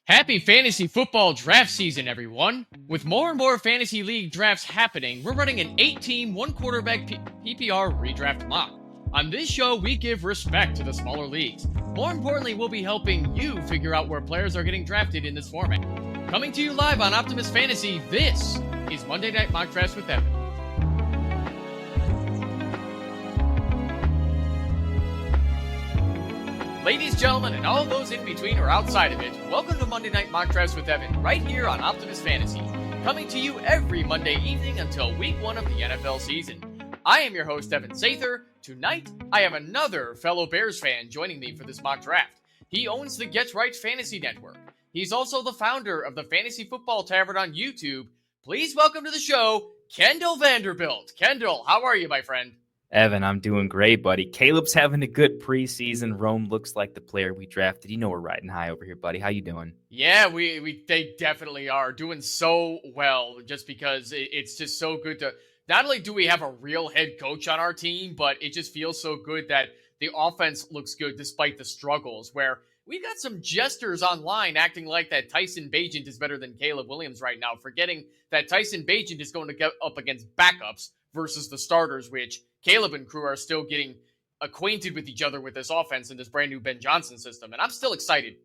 Happy fantasy football draft season, everyone! With more and more fantasy league drafts happening, we're running an 8-team, one-quarterback PPR redraft mock. On this show, we give respect to the smaller leagues. More importantly, we'll be helping you figure out where players are getting drafted in this format. Coming to you live on Optimus Fantasy, this is Monday Night Mock Drafts with Evan. Ladies, gentlemen, and all those in between or outside of it, welcome to Monday Night Mock Drafts with Evan, right here on Optimus Fantasy, coming to you every Monday evening until week 1 of the NFL season. I am your host, Evan Sather. Tonight, I have another fellow Bears fan joining me for this mock draft. He owns the Get Right Fantasy Network. He's also the founder of the Fantasy Football Tavern on YouTube. Please welcome to the show, Kendall Vanderbilt. Kendall, how are you, my friend? Evan, I'm doing great, buddy. Caleb's having a good preseason. Rome looks like the player we drafted. You know we're riding high over here, buddy. How you doing? Yeah, they definitely are doing so well, just because it's just so good to, not only do we have a real head coach on our team, but it just feels so good that the offense looks good despite the struggles, where we've got some jesters online acting like that Tyson Bagent is better than Caleb Williams right now, forgetting that Tyson Bagent is going to get up against backups versus the starters, which Caleb and crew are still getting acquainted with each other with this offense and this brand new Ben Johnson system. And I'm still excited.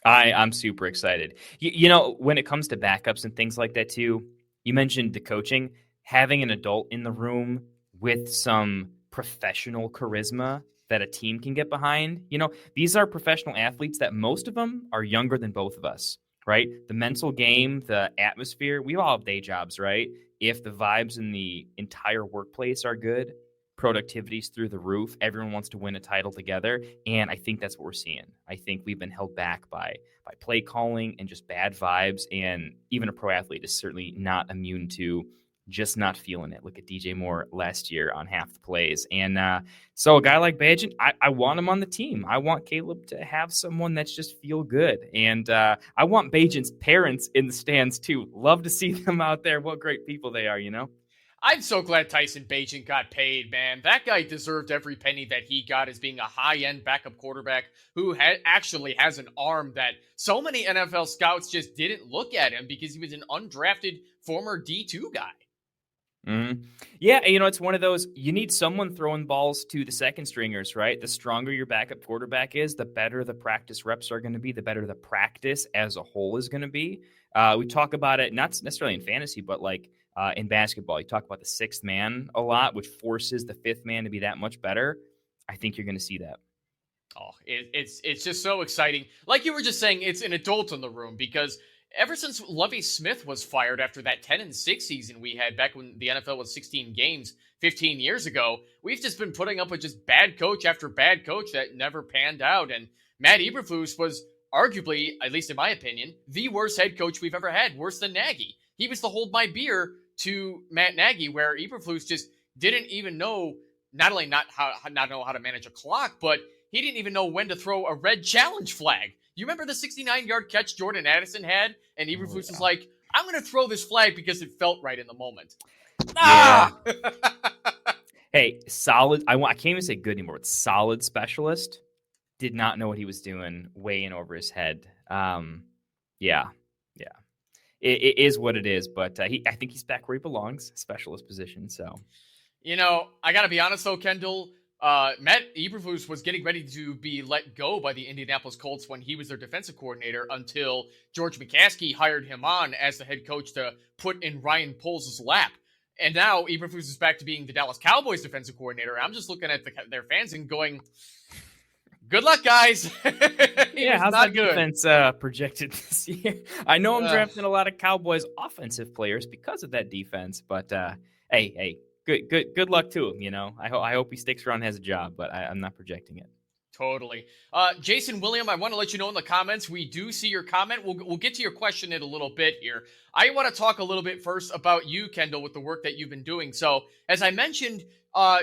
I'm super excited. You know, when it comes to backups and things like that too, you mentioned the coaching, having an adult in the room with some professional charisma that a team can get behind. You know, these are professional athletes that most of them are younger than both of us, right? The mental game, the atmosphere, we all have day jobs, right? If the vibes in the entire workplace are good, productivity's through the roof, everyone wants to win a title together, and I think that's what we're seeing. I think we've been held back by play calling and just bad vibes, and even a pro athlete is certainly not immune to just not feeling it. Look at DJ Moore last year on half the plays. And so a guy like Bagent, I want him on the team. I want Caleb to have someone that's just feel good. And I want Bagent's parents in the stands too. Love to see them out there. What great people they are, you know? I'm so glad Tyson Bagent got paid, man. That guy deserved every penny that he got as being a high-end backup quarterback who actually has an arm that so many NFL scouts just didn't look at him because he was an undrafted former D2 guy. Mm-hmm. Yeah, you know, it's one of those, you need someone throwing balls to the second stringers, right? The stronger your backup quarterback is, the better the practice reps are going to be, the better the practice as a whole is going to be. We talk about it, not necessarily in fantasy, but like in basketball, you talk about the sixth man a lot, which forces the fifth man to be that much better. I think you're going to see that. Oh, it's just so exciting. Like you were just saying, it's an adult in the room, because ever since Lovie Smith was fired after that 10-6 season we had back when the NFL was 16 games 15 years ago, we've just been putting up with just bad coach after bad coach that never panned out. And Matt Eberflus was arguably, at least in my opinion, the worst head coach we've ever had, worse than Nagy. He was the hold my beer to Matt Nagy, where Eberflus just didn't even know, not only not know how to manage a clock, but he didn't even know when to throw a red challenge flag. You remember the 69-yard catch Jordan Addison had? And Eberflus was like, I'm going to throw this flag because it felt right in the moment. Yeah. Hey, solid. I can't even say good anymore. It's solid specialist. Did not know what he was doing, way in over his head. Yeah. It is what it is, but I think he's back where he belongs, specialist position. So, you know, I got to be honest though, Kendall. Matt Eberflus was getting ready to be let go by the Indianapolis Colts when he was their defensive coordinator until George McCaskey hired him on as the head coach to put in Ryan Poles' lap. And now Eberflus is back to being the Dallas Cowboys defensive coordinator. I'm just looking at their fans and going, good luck, guys. Yeah, how's that defense projected this year? I know I'm drafting a lot of Cowboys offensive players because of that defense, but hey. Good luck to him, you know. I hope he sticks around and has a job, but I'm not projecting it. Totally. Jason William, I want to let you know in the comments, we do see your comment. We'll get to your question in a little bit here. I want to talk a little bit first about you, Kendall, with the work that you've been doing. So, as I mentioned,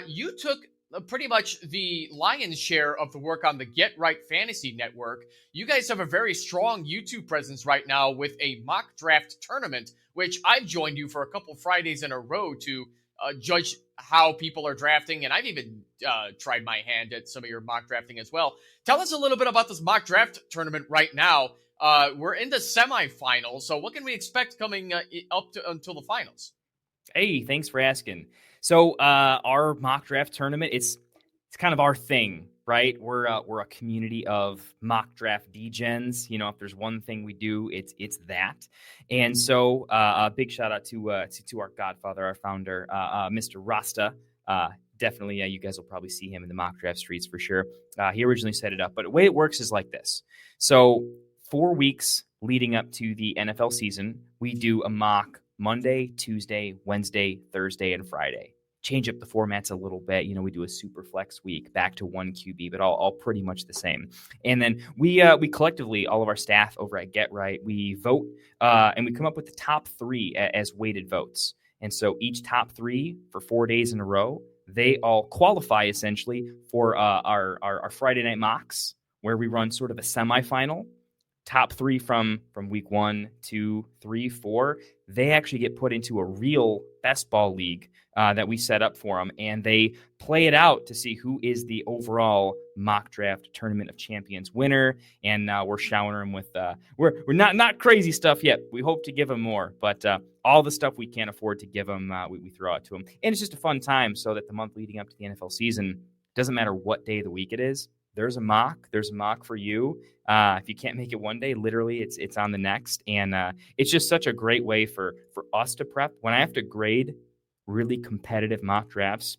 you took pretty much the lion's share of the work on the Get Right Fantasy Network. You guys have a very strong YouTube presence right now with a mock draft tournament, which I've joined you for a couple Fridays in a row to judge how people are drafting, and I've even tried my hand at some of your mock drafting as well. Tell us a little bit about this mock draft tournament right now. We're in the semifinals, so what can we expect coming up to until the finals? Hey, thanks for asking. So our mock draft tournament, it's kind of our thing, right? We're a community of mock draft degens. You know, if there's one thing we do, it's that. And so a big shout out to our godfather, our founder, Mr. Rasta. Definitely, you guys will probably see him in the mock draft streets for sure. He originally set it up, but the way it works is like this. So 4 weeks leading up to the NFL season, we do a mock Monday, Tuesday, Wednesday, Thursday, and Friday. Change up the formats a little bit. You know, we do a super flex week back to one QB, but all pretty much the same. And then we collectively, all of our staff over at Get Right, we vote and we come up with the top 3 as weighted votes. And so each top 3 for 4 days in a row, they all qualify essentially for our Friday night mocks, where we run sort of a semifinal. Top 3 from week 1, 2, 3, 4, they actually get put into a real best ball league that we set up for them, and they play it out to see who is the overall mock draft tournament of champions winner. And we're showering them with we're not crazy stuff yet. We hope to give them more, but all the stuff we can't afford to give them, we throw out to them, and it's just a fun time. So that the month leading up to the NFL season, doesn't matter what day of the week it is. There's a mock for you. If you can't make it one day, literally it's on the next. And it's just such a great way for us to prep. When I have to grade really competitive mock drafts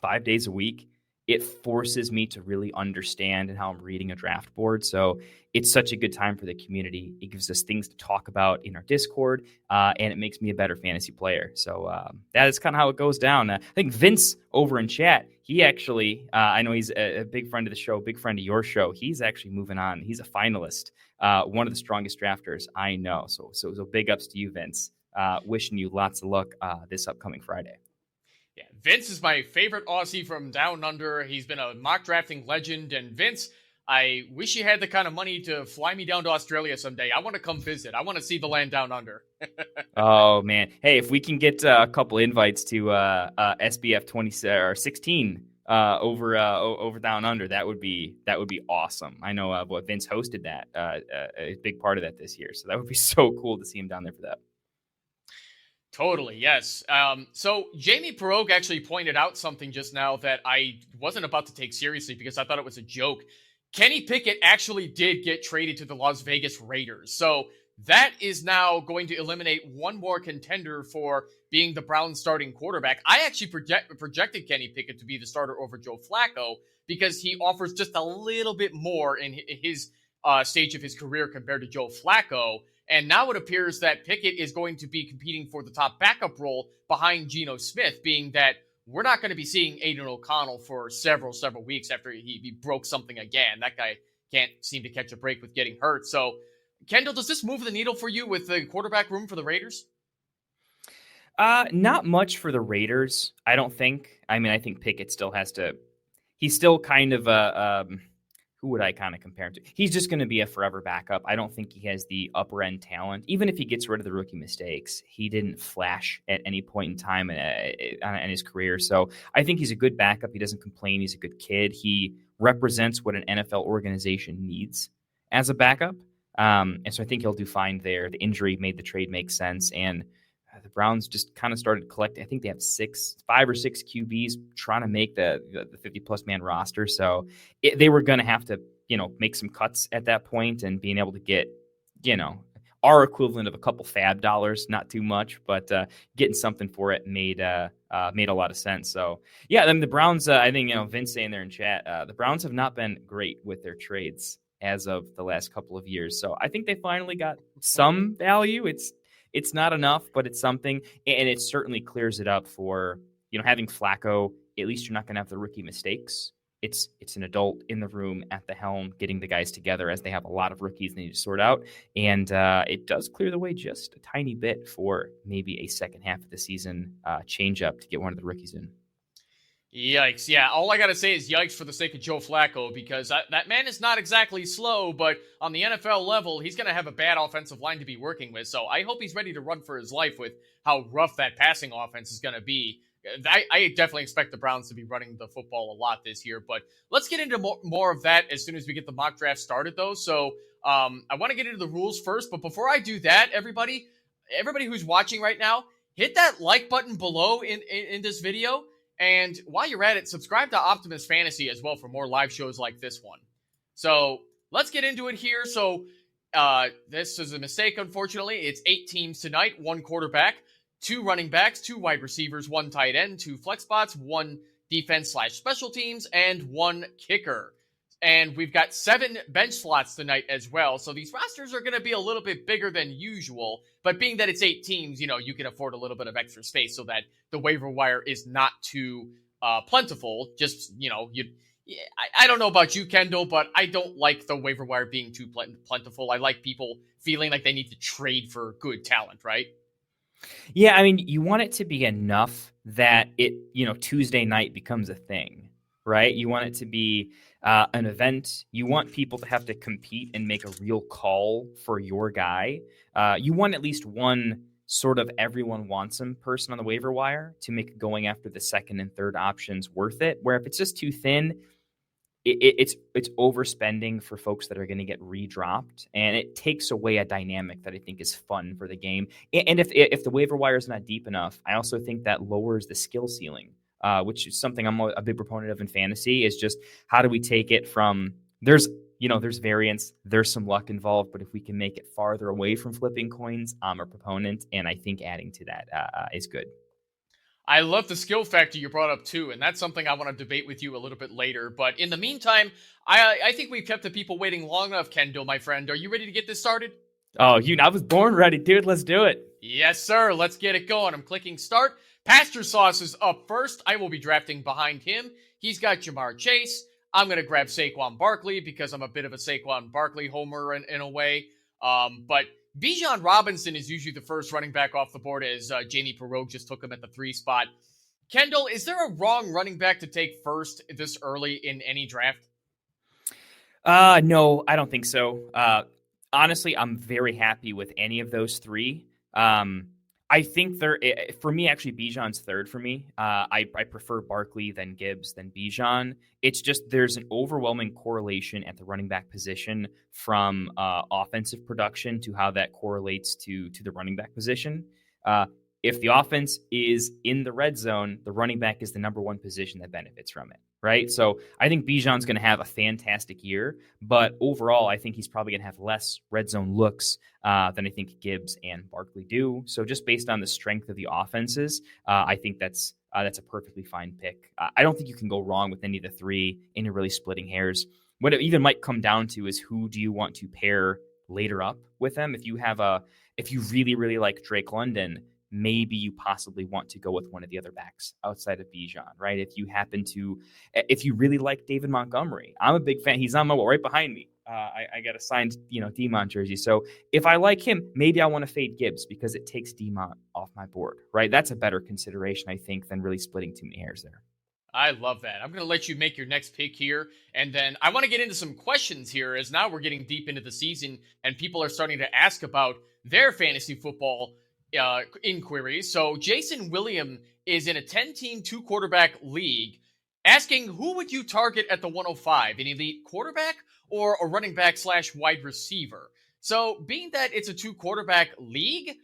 5 days a week, it forces me to really understand and how I'm reading a draft board. So it's such a good time for the community. It gives us things to talk about in our Discord, and it makes me a better fantasy player. So that is kind of how it goes down. I think Vince over in chat, he actually, I know he's a big friend of the show, big friend of your show. He's actually moving on. He's a finalist, one of the strongest drafters I know. So big ups to you, Vince. Wishing you lots of luck this upcoming Friday. Yeah, Vince is my favorite Aussie from down under. He's been a mock drafting legend. And Vince, I wish you had the kind of money to fly me down to Australia someday. I want to come visit. I want to see the land down under. Oh, man. Hey, if we can get a couple invites to SBF 20 or 16 over down under, that would be awesome. I know Vince hosted that, a big part of that this year. So that would be so cool to see him down there for that. Totally, yes. So Jamie Perogue actually pointed out something just now that I wasn't about to take seriously because I thought it was a joke. Kenny Pickett actually did get traded to the Las Vegas Raiders. So that is now going to eliminate one more contender for being the Browns starting quarterback. I actually projected Kenny Pickett to be the starter over Joe Flacco because he offers just a little bit more in his stage of his career compared to Joe Flacco. And now it appears that Pickett is going to be competing for the top backup role behind Geno Smith, being that we're not going to be seeing Aiden O'Connell for several weeks after he broke something again. That guy can't seem to catch a break with getting hurt. So, Kendall, does this move the needle for you with the quarterback room for the Raiders? Not much for the Raiders, I don't think. I mean, I think Pickett still has to – he's still kind of a who would I kind of compare him to? He's just going to be a forever backup. I don't think he has the upper end talent. Even if he gets rid of the rookie mistakes, he didn't flash at any point in time in his career. So I think he's a good backup. He doesn't complain. He's a good kid. He represents what an NFL organization needs as a backup. And so I think he'll do fine there. The injury made the trade make sense. And the Browns just kind of started collecting. I think they have 5 or 6 QBs trying to make the 50-plus man roster. So they were going to have to, make some cuts at that point, and being able to get, our equivalent of a couple fab dollars, not too much, but getting something for it made a lot of sense. So, yeah, then the Browns, I think, Vince saying there in chat, the Browns have not been great with their trades as of the last couple of years. So I think they finally got some value. It's not enough, but it's something, and it certainly clears it up for, having Flacco. At least you're not going to have the rookie mistakes. It's an adult in the room at the helm, getting the guys together as they have a lot of rookies they need to sort out, and it does clear the way just a tiny bit for maybe a second half of the season change up to get one of the rookies in. Yikes. Yeah, all I got to say is yikes for the sake of Joe Flacco, because that man is not exactly slow, but on the NFL level, he's going to have a bad offensive line to be working with. So I hope he's ready to run for his life with how rough that passing offense is going to be. I definitely expect the Browns to be running the football a lot this year, but let's get into more of that as soon as we get the mock draft started, though. So I want to get into the rules first, but before I do that, everybody who's watching right now, hit that like button below in this video, and while you're at it, subscribe to Optimus Fantasy as well for more live shows like this one. So let's get into it here. So this is a mistake, unfortunately. It's 8 teams tonight, 1 quarterback, 2 running backs, 2 wide receivers, 1 tight end, 2 flex spots, 1 defense/special teams, and 1 kicker. And we've got 7 bench slots tonight as well. So these rosters are going to be a little bit bigger than usual. But being that it's 8 teams, you can afford a little bit of extra space so that the waiver wire is not too plentiful. Just, I don't know about you, Kendall, but I don't like the waiver wire being too plentiful. I like people feeling like they need to trade for good talent, right? Yeah, I mean, you want it to be enough that Tuesday night becomes a thing, right? You want it to be an event. You want people to have to compete and make a real call for your guy. You want at least one sort of everyone wants him person on the waiver wire to make going after the second and third options worth it. Where if it's just too thin, it's overspending for folks that are going to get redropped, and it takes away a dynamic that I think is fun for the game. And if the waiver wire is not deep enough, I also think that lowers the skill ceiling, which is something I'm a big proponent of in fantasy. Is just how do we take it from there's variance, there's some luck involved, but if we can make it farther away from flipping coins, I'm a proponent, and I think adding to that is good. I love the skill factor you brought up too, and that's something I want to debate with you a little bit later. But in the meantime, I think we've kept the people waiting long enough, Kendall, my friend. Are you ready to get this started? Oh, I was born ready, dude. Let's do it. Yes, sir. Let's get it going. I'm clicking start. Pastor Sauce is up first. I will be drafting behind him. He's got Jamar Chase. I'm going to grab Saquon Barkley because I'm a bit of a Saquon Barkley homer in a way. But Bijan Robinson is usually the first running back off the board, as Jamie Perogue just took him at the 3 spot. Kendall, is there a wrong running back to take first this early in any draft? No, I don't think so. Honestly, I'm very happy with any of those 3. I think for me, actually, Bijan's third for me. I prefer Barkley, then Gibbs, then Bijan. It's just there's an overwhelming correlation at the running back position from offensive production to how that correlates to the running back position. If the offense is in the red zone, the running back is the number 1 position that benefits from it, right? So I think Bijan's going to have a fantastic year, but overall, I think he's probably going to have less red zone looks than I think Gibbs and Barkley do. So just based on the strength of the offenses, I think that's a perfectly fine pick. I don't think you can go wrong with any of the 3, and you're really splitting hairs. What it even might come down to is who do you want to pair later up with them? If you really, really like Drake London, maybe you possibly want to go with one of the other backs outside of Bijan, right? If you really like David Montgomery, I'm a big fan. He's on my wall right behind me. I got a signed, Demont jersey. So if I like him, maybe I want to fade Gibbs because it takes Demont off my board, right? That's a better consideration, I think, than really splitting too many hairs there. I love that. I'm going to let you make your next pick here. And then I want to get into some questions here, as now we're getting deep into the season and people are starting to ask about their fantasy football inquiries. So Jason William is in a 10-team, 2-quarterback league, asking who would you target at the 105, an elite quarterback or a running back / wide receiver? So being that it's a 2-quarterback league,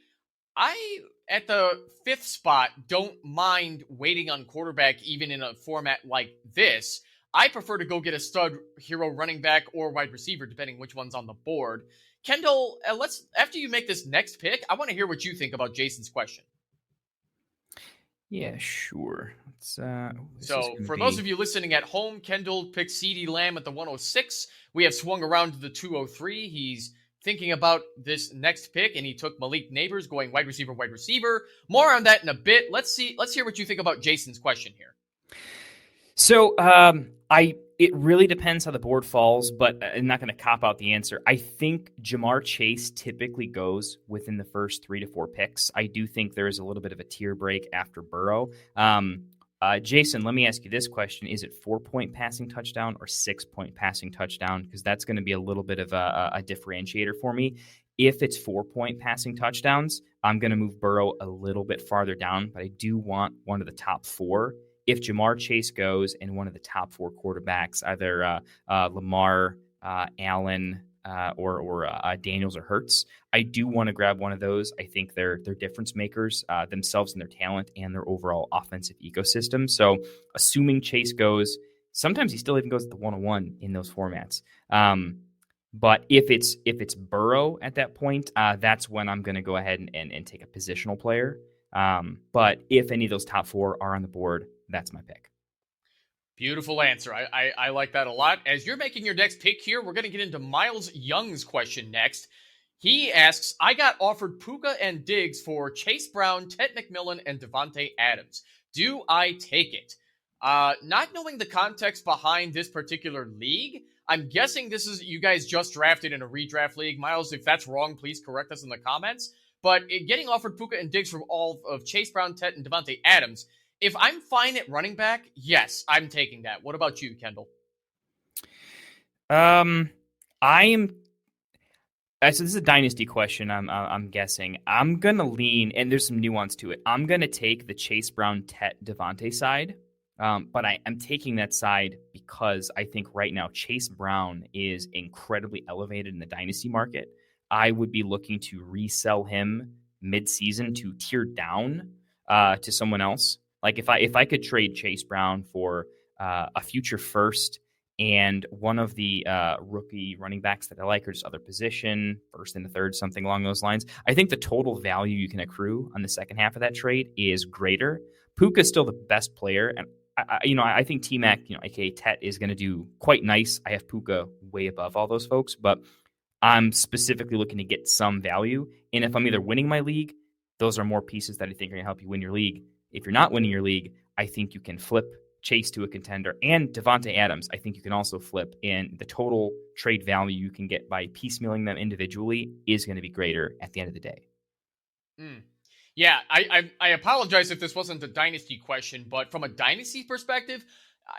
I, at the 5th spot, don't mind waiting on quarterback even in a format like this. I prefer to go get a stud hero running back or wide receiver, depending which one's on the board. Kendall, after you make this next pick, I want to hear what you think about Jason's question. Yeah, sure. So for those of you listening at home, Kendall picked CeeDee Lamb at the 106. We have swung around to the 203. He's thinking about this next pick, and he took Malik Neighbors going wide receiver. More on that in a bit. Let's hear what you think about Jason's question here. So it really depends how the board falls, but I'm not going to cop out the answer. I think Jamar Chase typically goes within the first 3 to 4 picks. I do think there is a little bit of a tier break after Burrow. Jason, let me ask you this question. Is it 4-point passing touchdown or 6-point passing touchdown? Because that's going to be a little bit of a differentiator for me. If it's 4-point passing touchdowns, I'm going to move Burrow a little bit farther down, but I do want one of the top four. If Jamar Chase goes and one of the top four quarterbacks, either Lamar, Allen, or Daniels or Hurts, I do want to grab one of those. I think they're difference makers themselves and their talent and their overall offensive ecosystem. So assuming Chase goes, sometimes he still even goes at the 101 in those formats. But if it's Burrow at that point, that's when I'm going to go ahead and take a positional player. But if any of those top four are on the board, that's my pick. Beautiful answer. I like that a lot. As you're making your next pick here, we're going to get into Miles Young's question next. He asks, I got offered Puka and Diggs for Chase Brown, Ted McMillan, and Devontae Adams. Do I take it? Not knowing the context behind this particular league, I'm guessing this is you guys just drafted in a redraft league. Miles, if that's wrong, please correct us in the comments. But getting offered Puka and Diggs from all of Chase Brown, Ted, and Devontae Adams, if I'm fine at running back, yes, I'm taking that. What about you, Kendall? I am. So this is a dynasty question. I'm guessing. I'm gonna lean, and there's some nuance to it. I'm gonna take the Chase Brown, Tet, Devontae side, but I'm taking that side because I think right now Chase Brown is incredibly elevated in the dynasty market. I would be looking to resell him mid-season to tier down to someone else. Like if I could trade Chase Brown for a future first and one of the rookie running backs that I like, or just other position, first and the third, something along those lines, I think the total value you can accrue on the second half of that trade is greater. Puka is still the best player, and I think T-Mac, aka Tet, is going to do quite nice. I have Puka way above all those folks, but I'm specifically looking to get some value. And if I'm either winning my league, those are more pieces that I think are going to help you win your league. If you're not winning your league, I think you can flip Chase to a contender. And Devontae Adams, I think you can also flip. And the total trade value you can get by piecemealing them individually is going to be greater at the end of the day. Yeah, I apologize if this wasn't a dynasty question, but from a dynasty perspective,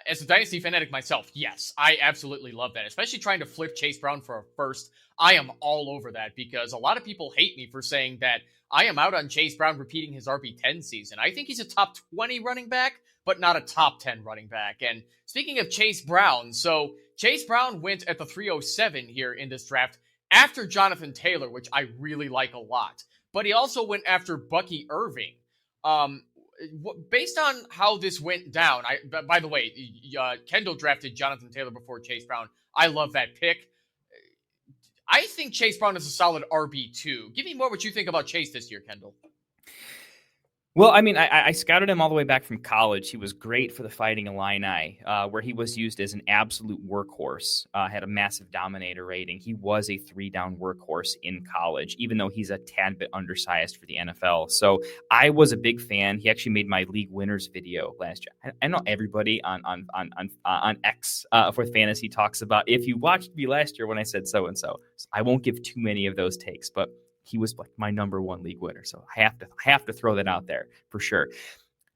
as a dynasty fanatic myself, yes, I absolutely love that. Especially trying to flip Chase Brown for a first. I am all over that because a lot of people hate me for saying that I am out on Chase Brown repeating his RB10 season. I think he's a top 20 running back, but not a top 10 running back. And speaking of Chase Brown, so Chase Brown went at the 307 here in this draft after Jonathan Taylor, which I really like a lot. But he also went after Bucky Irving. Based on how this went down, by the way, Kendall drafted Jonathan Taylor before Chase Brown. I love that pick. I think Chase Brown is a solid RB2. Give me more what you think about Chase this year, Kendall. Well, I mean, I scouted him all the way back from college. He was great for the Fighting Illini, where he was used as an absolute workhorse, had a massive dominator rating. He was a 3-down workhorse in college, even though he's a tad bit undersized for the NFL. So I was a big fan. He actually made my league winners video last year. I know everybody on X for fantasy talks about, if you watched me last year when I said so-and-so. So I won't give too many of those takes, but he was like my number one league winner. So I have to throw that out there for sure.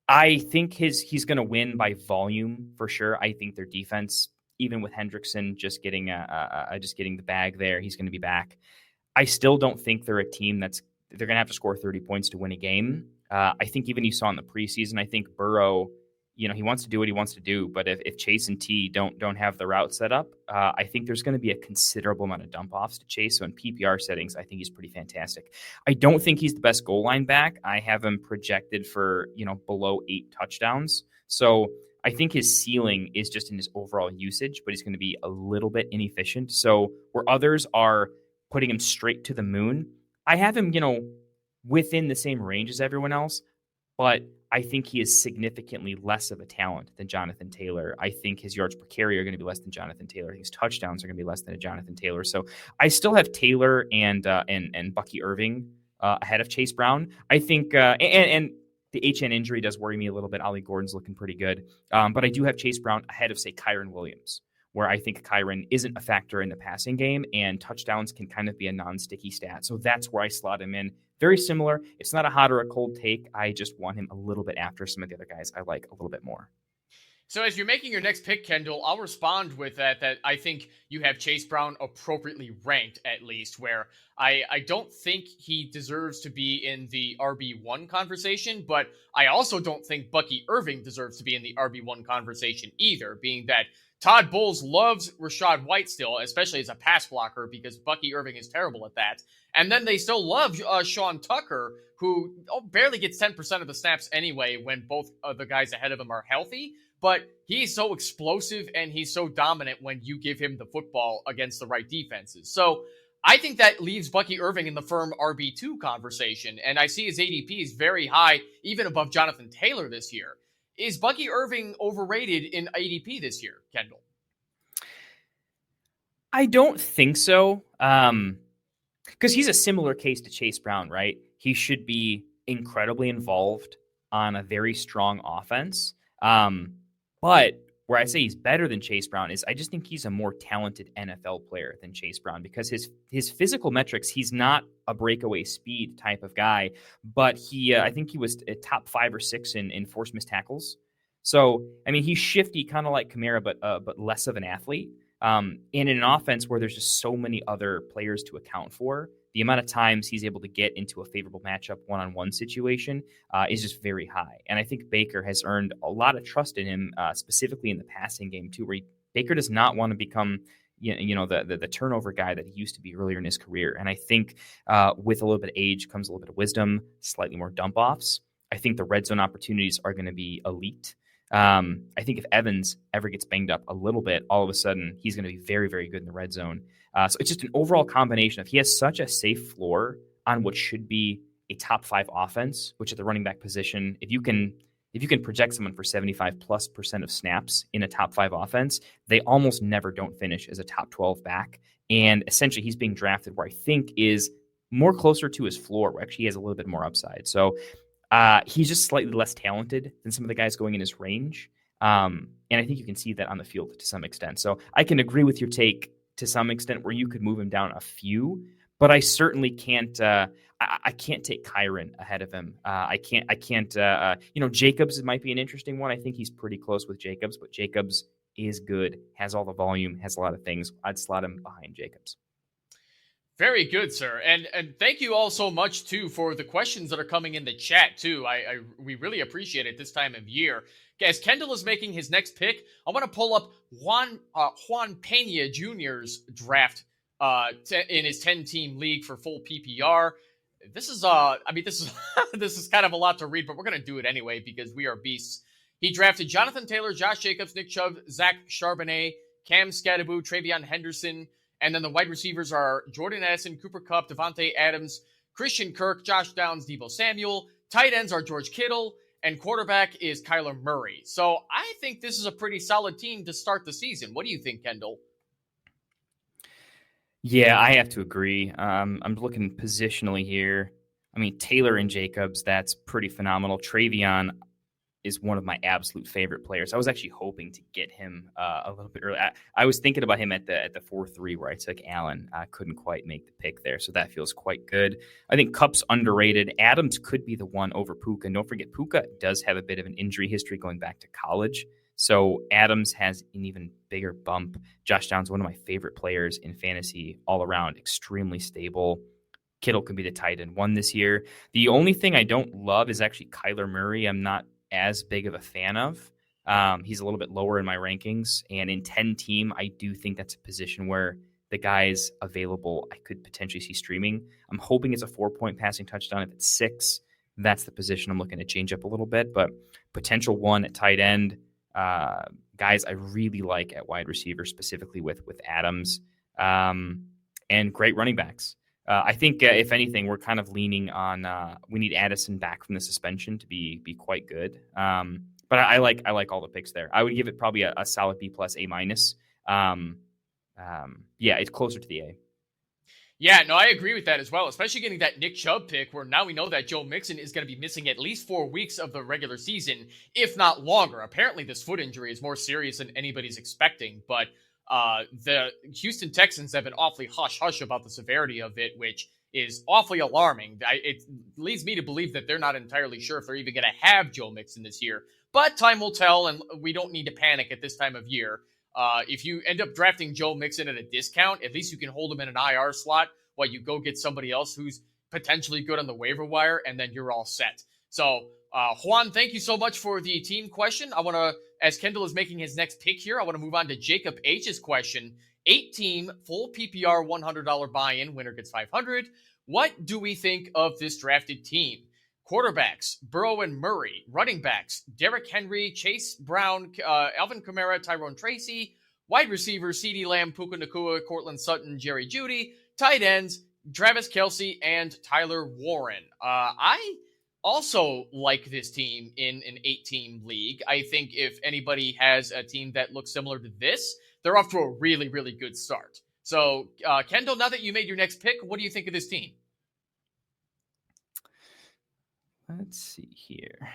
I think he's going to win by volume for sure. I think their defense, even with Hendrickson just getting the bag there, he's going to be back. I still don't think they're a team they're going to have to score 30 points to win a game. I think even you saw in the preseason, I think Burrow, he wants to do what he wants to do, but if Chase and T don't have the route set up, I think there's going to be a considerable amount of dump offs to Chase. So in PPR settings, I think he's pretty fantastic. I don't think he's the best goal line back. I have him projected for below 8 touchdowns. So I think his ceiling is just in his overall usage, but he's going to be a little bit inefficient. So where others are putting him straight to the moon, I have him within the same range as everyone else, but I think he is significantly less of a talent than Jonathan Taylor. I think his yards per carry are going to be less than Jonathan Taylor. I think his touchdowns are going to be less than a Jonathan Taylor. So I still have Taylor and Bucky Irving ahead of Chase Brown. I think and the HN injury does worry me a little bit. Ollie Gordon's looking pretty good, but I do have Chase Brown ahead of, say, Kyren Williams, where I think Kyren isn't a factor in the passing game, and touchdowns can kind of be a non-sticky stat. So that's where I slot him in. Very similar. It's not a hot or a cold take. I just want him a little bit after some of the other guys I like a little bit more. So as you're making your next pick, Kendall, I'll respond with that I think you have Chase Brown appropriately ranked, at least, where I don't think he deserves to be in the RB1 conversation, but I also don't think Bucky Irving deserves to be in the RB1 conversation either, being that Todd Bowles loves Rashad White still, especially as a pass blocker, because Bucky Irving is terrible at that. And then they still love Sean Tucker, who barely gets 10% of the snaps anyway when both of the guys ahead of him are healthy. But he's so explosive and he's so dominant when you give him the football against the right defenses. So I think that leaves Bucky Irving in the firm RB2 conversation. And I see his ADP is very high, even above Jonathan Taylor this year. Is Bucky Irving overrated in ADP this year, Kendall? I don't think so. Because he's a similar case to Chase Brown, right? He should be incredibly involved on a very strong offense. But where I say he's better than Chase Brown is I just think he's a more talented NFL player than Chase Brown because his physical metrics, he's not a breakaway speed type of guy, but I think he was a top 5 or 6 in forced missed tackles. So, I mean, he's shifty, kind of like Kamara, but less of an athlete. And in an offense where there's just so many other players to account for, the amount of times he's able to get into a favorable matchup one-on-one situation is just very high. And I think Baker has earned a lot of trust in him, specifically in the passing game too, where Baker does not want to become the turnover guy that he used to be earlier in his career. And I think with a little bit of age comes a little bit of wisdom, slightly more dump-offs. I think the red zone opportunities are going to be elite. I think if Evans ever gets banged up a little bit, all of a sudden he's going to be very, very good in the red zone. So it's just an overall combination of he has such a safe floor on what should be a top 5 offense, which at the running back position, if you can project someone for 75+% of snaps in a top 5 offense, they almost never don't finish as a top 12 back. And essentially he's being drafted where I think is more closer to his floor, where actually he has a little bit more upside. So he's just slightly less talented than some of the guys going in his range. And I think you can see that on the field to some extent. So I can agree with your take to some extent where you could move him down a few, but I certainly can't. I can't take Kyron ahead of him. I can't. Jacobs might be an interesting one. I think he's pretty close with Jacobs, but Jacobs is good, has all the volume, has a lot of things. I'd slot him behind Jacobs. Very good, sir. And thank you all so much too for the questions that are coming in the chat too. We really appreciate it this time of year. As Kendall is making his next pick, I want to pull up Juan Pena Jr.'s draft in his 10-team league for full PPR. This is this is kind of a lot to read, but we're going to do it anyway because we are beasts. He drafted Jonathan Taylor, Josh Jacobs, Nick Chubb, Zach Charbonnet, Cam Skadaboo, Travion Henderson, and then the wide receivers are Jordan Addison, Cooper Kupp, Devontae Adams, Christian Kirk, Josh Downs, Deebo Samuel. Tight ends are George Kittle, and quarterback is Kyler Murray. So I think this is a pretty solid team to start the season. What do you think, Kendall? Yeah, I have to agree. I'm looking positionally here. I mean, Taylor and Jacobs, that's pretty phenomenal. Travion is one of my absolute favorite players. I was actually hoping to get him a little bit early. I was thinking about him at the 4-3 where I took Allen. I couldn't quite make the pick there, so that feels quite good. I think Kupp's underrated. Adams could be the one over Puka. And don't forget, Puka does have a bit of an injury history going back to college. So Adams has an even bigger bump. Josh Downs, one of my favorite players in fantasy all around, extremely stable. Kittle could be the tight end 1 this year. The only thing I don't love is actually Kyler Murray. I'm not as big of a fan of. He's a little bit lower in my rankings. And in 10-team, I do think that's a position where the guys available I could potentially see streaming. I'm hoping it's a 4-point passing touchdown. If it's 6, that's the position I'm looking to change up a little bit. But potential 1 at tight end. Guys I really like at wide receiver, specifically with Adams. And great running backs. I think, if anything, we're kind of leaning on we need Addison back from the suspension to be quite good. But I like all the picks there. I would give it probably a solid B+, A-. Yeah, it's closer to the A. Yeah, no, I agree with that as well, especially getting that Nick Chubb pick where now we know that Joe Mixon is going to be missing at least 4 weeks of the regular season, if not longer. Apparently, this foot injury is more serious than anybody's expecting, but the Houston Texans have been awfully hush-hush about the severity of it, which is awfully alarming. It leads me to believe that they're not entirely sure if they're even going to have Joe Mixon this year. but time will tell, and we don't need to panic at this time of year. If you end up drafting Joe Mixon at a discount, at least you can hold him in an IR slot while you go get somebody else who's potentially good on the waiver wire, and then you're all set. So, Juan, thank you so much for the team question. I want to, as Kendall is making his next pick here, I want to move on to Jacob H's question. 8-team, full PPR, $100 buy-in, winner gets 500. What do we think of this drafted team? Quarterbacks, Burrow and Murray. Running backs, Derrick Henry, Chase Brown, Alvin Kamara, Tyrone Tracy. Wide receivers, CeeDee Lamb, Puka Nacua, Cortland Sutton, Jerry Jeudy. Tight ends, Travis Kelce and Tyler Warren. I also like this team in an 8-team league. I think if anybody has a team that looks similar to this, they're off to a really, really good start. So, Kendall, now that you made your next pick, what do you think of this team? Let's see here.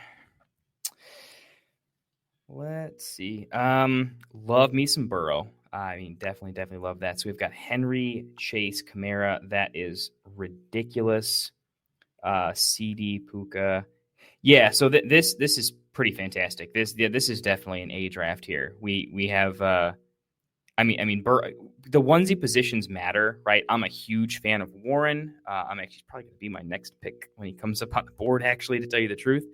Let's see. Love me some Burrow. I mean, definitely love that. So we've got Henry, Chase, Kamara. That is ridiculous. CD, Puka. Yeah, so this is pretty fantastic. This is definitely an A draft here. We have the onesie positions matter, right? I'm a huge fan of Warren. I'm actually probably going to be my next pick when he comes up on the board, actually, to tell you the truth.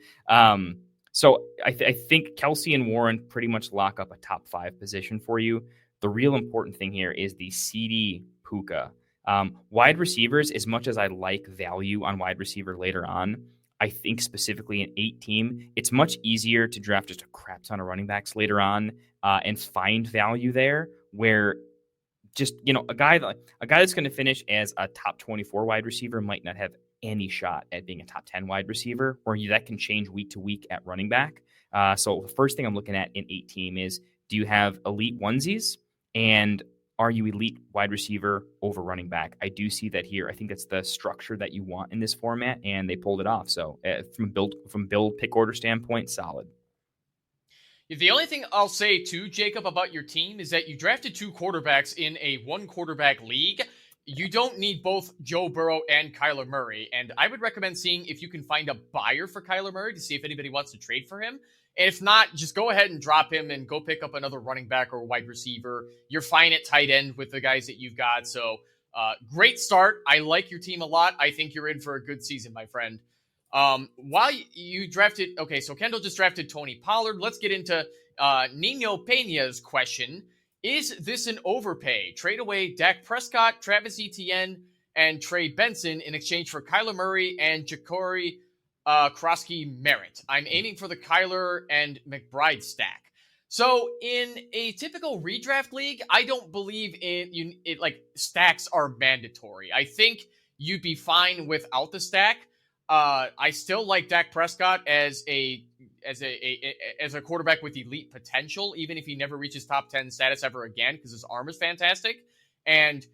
So I think Kelce and Warren pretty much lock up a top 5 position for you. The real important thing here is the CD Puka. Wide receivers, as much as I like value on wide receiver later on, I think specifically an 8-team, it's much easier to draft just a crap ton of running backs later on and find value there, where just, a guy that's going to finish as a top 24 wide receiver might not have any shot at being a top 10 wide receiver, or that can change week to week at running back. So the first thing I'm looking at in 8-team is, do you have elite onesies, and are you elite wide receiver over running back? I do see that here. I think that's the structure that you want in this format, and they pulled it off. So from build pick order standpoint, solid. The only thing I'll say too, Jacob, about your team is that you drafted 2 quarterbacks in a 1-quarterback league. You don't need both Joe Burrow and Kyler Murray. And I would recommend seeing if you can find a buyer for Kyler Murray to see if anybody wants to trade for him. And if not, just go ahead and drop him and go pick up another running back or wide receiver. You're fine at tight end with the guys that you've got. So great start. I like your team a lot. I think you're in for a good season, my friend. While you drafted, okay, so Kendall just drafted Tony Pollard. Let's get into Nino Pena's question. Is this an overpay? Trade away Dak Prescott, Travis Etienne, and Trey Benson in exchange for Kyler Murray and Ja'Cory Krosky Merritt. I'm aiming for the Kyler and McBride stack. So in a typical redraft league, I don't believe like stacks are mandatory. I think you'd be fine without the stack. I still like Dak Prescott as a quarterback with elite potential, even if he never reaches top 10 status ever again, because his arm is fantastic. And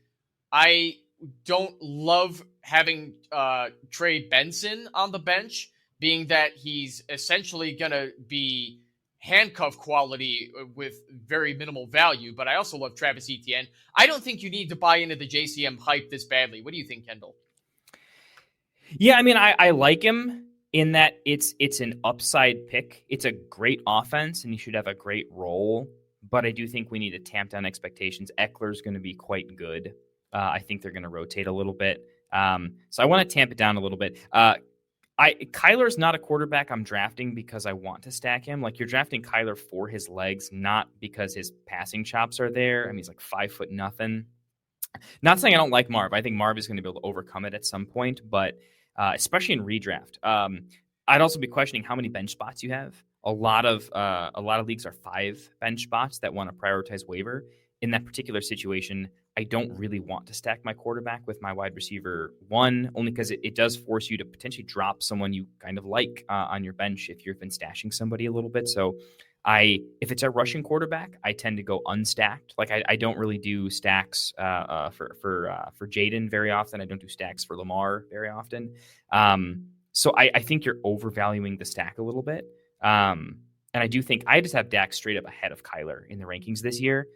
I don't love having Trey Benson on the bench, being that he's essentially going to be handcuff quality with very minimal value. But I also love Travis Etienne. I don't think you need to buy into the JCM hype this badly. What do you think, Kendall? Yeah, I mean, I like him in that it's an upside pick. It's a great offense, and he should have a great role. But I do think we need to tamp down expectations. Eckler's going to be quite good. I think they're going to rotate a little bit. So I want to tamp it down a little bit. Kyler's not a quarterback I'm drafting because I want to stack him. Like, you're drafting Kyler for his legs, not because his passing chops are there. I mean, he's like 5'0". Not saying I don't like Marv. I think Marv is going to be able to overcome it at some point, but especially in redraft. I'd also be questioning how many bench spots you have. A lot of leagues are 5 bench spots that want to prioritize waiver. In that particular situation, I don't really want to stack my quarterback with my wide receiver 1, only because it does force you to potentially drop someone you kind of like on your bench if you've been stashing somebody a little bit. So if it's a rushing quarterback, I tend to go unstacked. Like, I don't really do stacks for Jaden very often. I don't do stacks for Lamar very often. So I think you're overvaluing the stack a little bit. And I do think I just have Dak straight up ahead of Kyler in the rankings this year.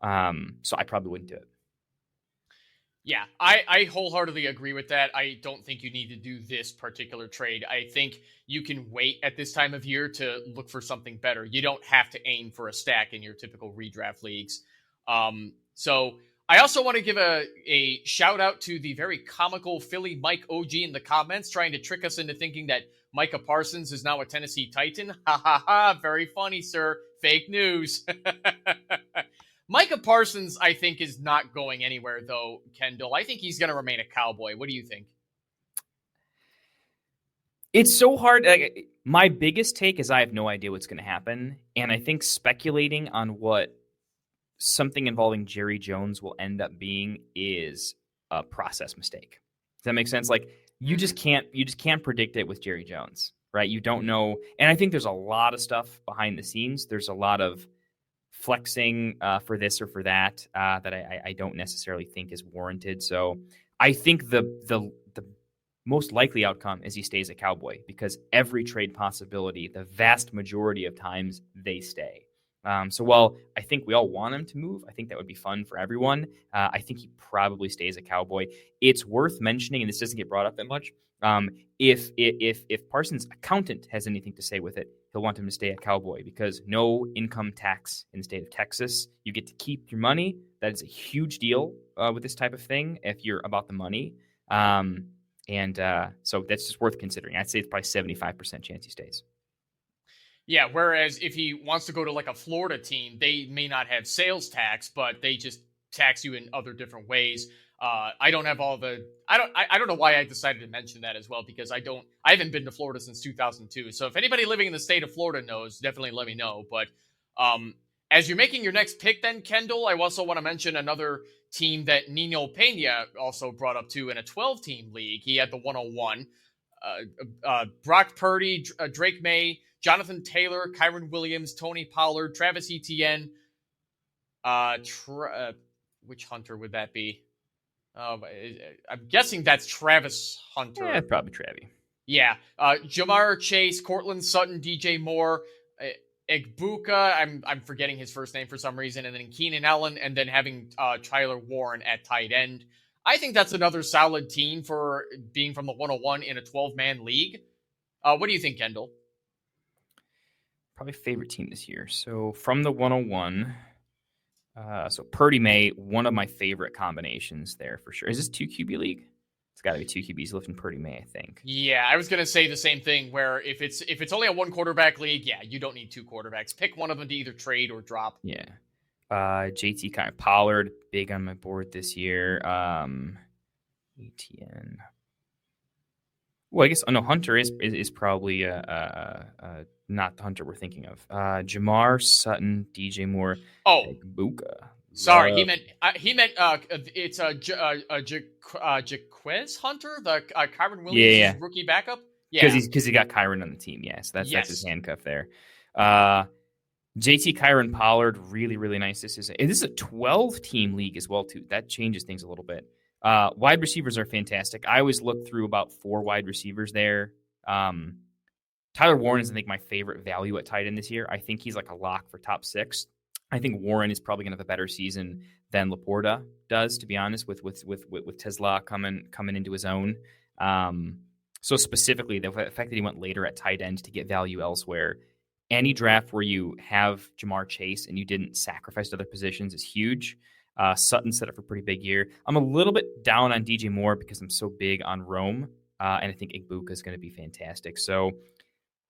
So I probably wouldn't do it. Yeah, I wholeheartedly agree with that. I don't think you need to do this particular trade. I think you can wait at this time of year to look for something better. You don't have to aim for a stack in your typical redraft leagues. So I also want to give a shout out to the very comical Philly Mike OG in the comments, trying to trick us into thinking that Micah Parsons is now a Tennessee Titan. Ha ha ha! Very funny, sir. Fake news. Micah Parsons, I think, is not going anywhere, though, Kendall. I think he's going to remain a Cowboy. What do you think? It's so hard. Like, my biggest take is I have no idea what's going to happen. And I think speculating on what something involving Jerry Jones will end up being is a process mistake. Does that make sense? Like you just can't predict it with Jerry Jones, right? You don't know. And I think there's a lot of stuff behind the scenes. There's a lot of flexing for this or for that that I don't necessarily think is warranted. So I think the most likely outcome is he stays a Cowboy because every trade possibility, the vast majority of times, they stay. So while I think we all want him to move, I think that would be fun for everyone. I think he probably stays a Cowboy. It's worth mentioning, and this doesn't get brought up that much. If Parsons' accountant has anything to say with it, he'll want him to stay a Cowboy because no income tax in the state of Texas. You get to keep your money. That is a huge deal with this type of thing if you're about the money. So that's just worth considering. I'd say it's probably 75% chance he stays. Yeah, whereas if he wants to go to like a Florida team, they may not have sales tax, but they just tax you in other different ways. I don't have all the. I don't know why I decided to mention that as well because I haven't been to Florida since 2002. So if anybody living in the state of Florida knows, definitely let me know. But as you're making your next pick, then Kendall, I also want to mention another team that Nino Pena also brought up too in a 12-team league. He had the 101. Brock Purdy, Drake May, Jonathan Taylor, Kyron Williams, Tony Pollard, Travis Etienne. Which Hunter would that be? I'm guessing that's Travis Hunter. Yeah, probably Travie. Yeah. Jamar Chase, Cortland Sutton, DJ Moore, Egbuka. I'm forgetting his first name for some reason, and then Keenan Allen, and then having Tyler Warren at tight end. I think that's another solid team for being from the 101 in a 12-man league. What do you think, Kendall? Probably favorite team this year. So from the 101, so Purdy May, one of my favorite combinations there for sure. Is this 2 QB league? It's got to be 2 QBs lifting Purdy May, I think. Yeah, I was gonna say the same thing. Where if it's only a 1 quarterback league, yeah, you don't need 2 quarterbacks. Pick one of them to either trade or drop. Yeah. JT kind of Pollard, big on my board this year. ETN. Well, I guess Hunter is probably not the Hunter we're thinking of. Jamar Sutton, DJ Moore, Egbuka. Sorry, he meant it's Jaquez Hunter, the Kyron Williams rookie backup. Yeah, because he got Kyron on the team. Yes, that's his handcuff there. JT Kyron Pollard, really, really nice. This is a 12-team league as well, too. That changes things a little bit. Wide receivers are fantastic. I always look through about 4 wide receivers there. Tyler Warren is, I think, my favorite value at tight end this year. I think he's like a lock for top 6. I think Warren is probably going to have a better season than Laporta does, to be honest, with Tesla coming into his own. So specifically, the fact that he went later at tight end to get value elsewhere. Any draft where you have Jamar Chase and you didn't sacrifice other positions is huge. Sutton set up for a pretty big year. I'm a little bit down on DJ Moore because I'm so big on Rome, and I think Egbuka is going to be fantastic. So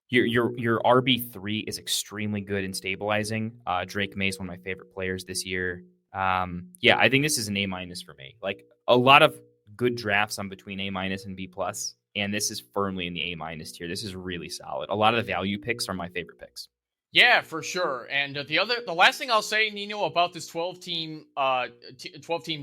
your RB3 is extremely good in stabilizing. Drake May is one of my favorite players this year. I think this is an A- for me. Like a lot of good drafts, I'm between A- and B+. And this is firmly in the A- tier. This is really solid. A lot of the value picks are my favorite picks. Yeah, for sure. And the last thing I'll say, Nino, about this 12-team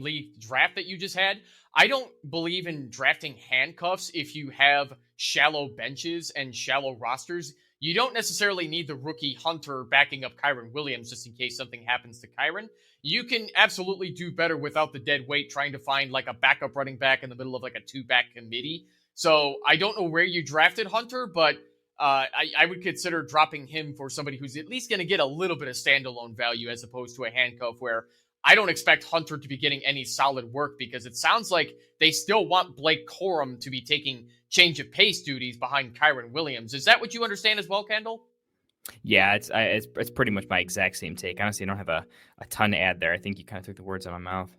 league draft that you just had, I don't believe in drafting handcuffs if you have shallow benches and shallow rosters. You don't necessarily need the rookie Hunter backing up Kyron Williams just in case something happens to Kyron. You can absolutely do better without the dead weight trying to find like a backup running back in the middle of like a 2-back committee. So I don't know where you drafted Hunter, but I would consider dropping him for somebody who's at least going to get a little bit of standalone value as opposed to a handcuff where I don't expect Hunter to be getting any solid work because it sounds like they still want Blake Corum to be taking change of pace duties behind Kyron Williams. Is that what you understand as well, Kendall? Yeah, it's pretty much my exact same take. Honestly, I don't have a ton to add there. I think you kind of took the words out of my mouth.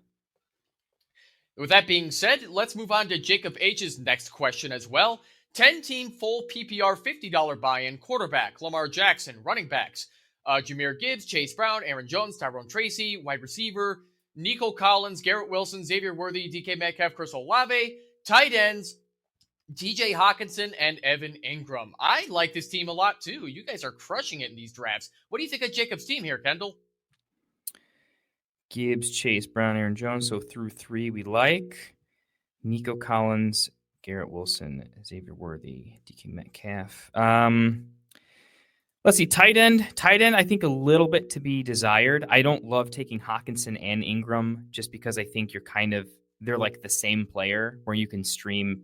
With that being said, let's move on to Jacob H's next question as well. 10-team full PPR $50 buy-in quarterback, Lamar Jackson, running backs, Jahmyr Gibbs, Chase Brown, Aaron Jones, Tyrone Tracy, wide receiver, Nico Collins, Garrett Wilson, Xavier Worthy, DK Metcalf, Chris Olave, tight ends, TJ Hawkinson, and Evan Ingram. I like this team a lot too. You guys are crushing it in these drafts. What do you think of Jacob's team here, Kendall? Gibbs, Chase, Brown, Aaron Jones. So through 3 we like. Nico Collins, Garrett Wilson, Xavier Worthy, DK Metcalf. Let's see, tight end. I think a little bit to be desired. I don't love taking Hawkinson and Ingram just because I think they're like the same player where you can stream,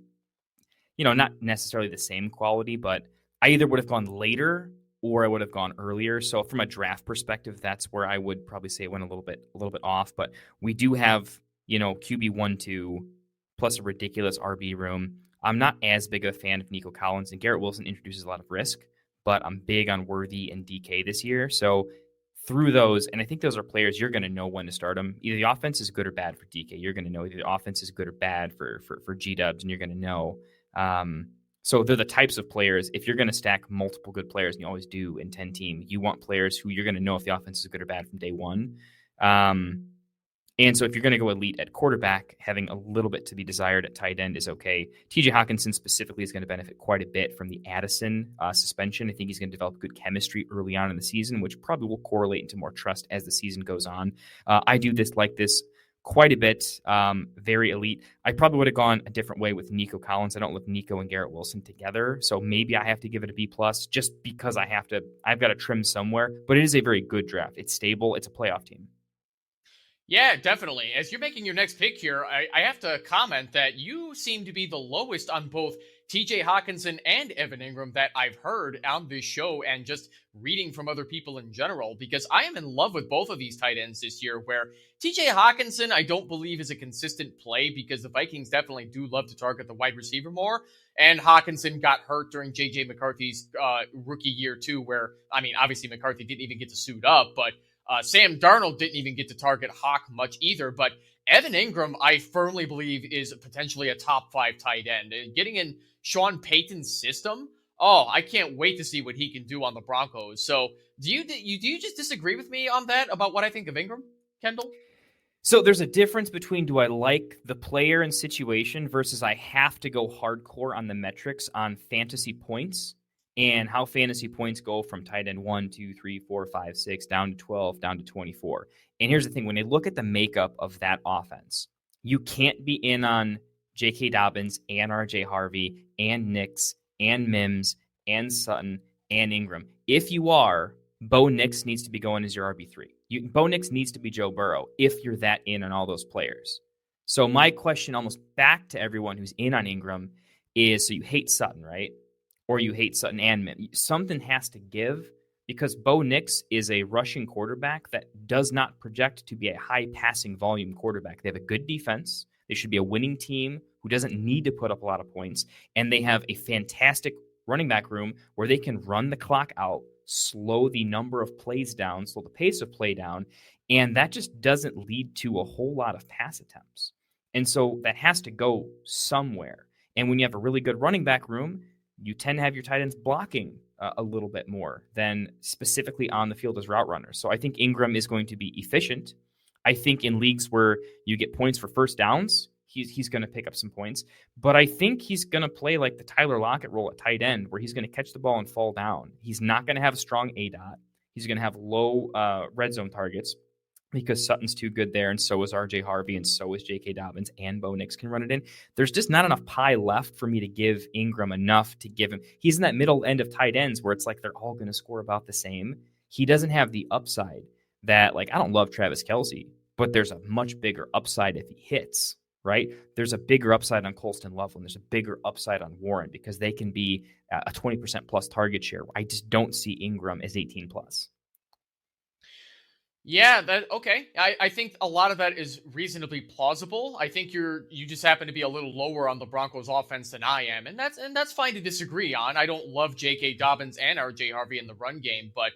not necessarily the same quality, but I either would have gone later or I would have gone earlier. So from a draft perspective, that's where I would probably say it went a little bit off. But we do have, QB 1-2 plus a ridiculous RB room. I'm not as big of a fan of Nico Collins, and Garrett Wilson introduces a lot of risk, but I'm big on Worthy and DK this year. So through those, and I think those are players you're going to know when to start them. Either the offense is good or bad for DK. You're going to know either the offense is good or bad for G-Dubs, and you're going to know. So they're the types of players, if you're going to stack multiple good players, and you always do in 10-team, you want players who you're going to know if the offense is good or bad from day one. And so if you're going to go elite at quarterback, having a little bit to be desired at tight end is okay. TJ Hawkinson specifically is going to benefit quite a bit from the Addison suspension. I think he's going to develop good chemistry early on in the season, which probably will correlate into more trust as the season goes on. I do like this quite a bit, very elite. I probably would have gone a different way with Nico Collins. I don't love Nico and Garrett Wilson together, so maybe I have to give it a B+, just because I've got to trim somewhere. But it is a very good draft. It's stable. It's a playoff team. Yeah, definitely. As you're making your next pick here, I have to comment that you seem to be the lowest on both TJ Hawkinson and Evan Ingram that I've heard on this show and just reading from other people in general, because I am in love with both of these tight ends this year, where TJ Hawkinson, I don't believe is a consistent play because the Vikings definitely do love to target the wide receiver more. And Hawkinson got hurt during J.J. McCarthy's rookie year too, where, obviously McCarthy didn't even get to suit up, but Sam Darnold didn't even get to target Hawk much either, but Evan Ingram, I firmly believe, is potentially a top 5 tight end. And getting in Sean Payton's system, I can't wait to see what he can do on the Broncos. So do you just disagree with me on that about what I think of Ingram, Kendall? So there's a difference between do I like the player and situation versus I have to go hardcore on the metrics on fantasy points and how fantasy points go from tight end 1, 2, 3, 4, 5, 6, down to 12, down to 24. And here's the thing. When they look at the makeup of that offense, you can't be in on J.K. Dobbins and R.J. Harvey and Nix and Mims and Sutton and Ingram. If you are, Bo Nix needs to be going as your RB3. Bo Nix needs to be Joe Burrow if you're that in on all those players. So my question almost back to everyone who's in on Ingram is, so you hate Sutton, right? Or you hate Sutton and Mims. Something has to give because Bo Nix is a rushing quarterback that does not project to be a high passing volume quarterback. They have a good defense. They should be a winning team who doesn't need to put up a lot of points. And they have a fantastic running back room where they can run the clock out, slow the number of plays down, slow the pace of play down. And that just doesn't lead to a whole lot of pass attempts. And so that has to go somewhere. And when you have a really good running back room, you tend to have your tight ends blocking a little bit more than specifically on the field as route runners. So I think Ingram is going to be efficient. I think in leagues where you get points for first downs, he's going to pick up some points. But I think he's going to play like the Tyler Lockett role at tight end, where he's going to catch the ball and fall down. He's not going to have a strong ADOT. He's going to have low red zone targets because Sutton's too good there, and so is R.J. Harvey, and so is J.K. Dobbins, and Bo Nix can run it in. There's just not enough pie left for me to give Ingram enough to give him. He's in that middle end of tight ends where it's like they're all going to score about the same. He doesn't have the upside that, like, I don't love Travis Kelce, but there's a much bigger upside if he hits, right? There's a bigger upside on Colston Loveland. There's a bigger upside on Warren because they can be a 20% plus target share. I just don't see Ingram as 18 plus. Yeah, that okay. I think a lot of that is reasonably plausible. I think you just happen to be a little lower on the Broncos offense than I am, and that's fine to disagree on. I don't love J.K. Dobbins and R.J. Harvey in the run game, but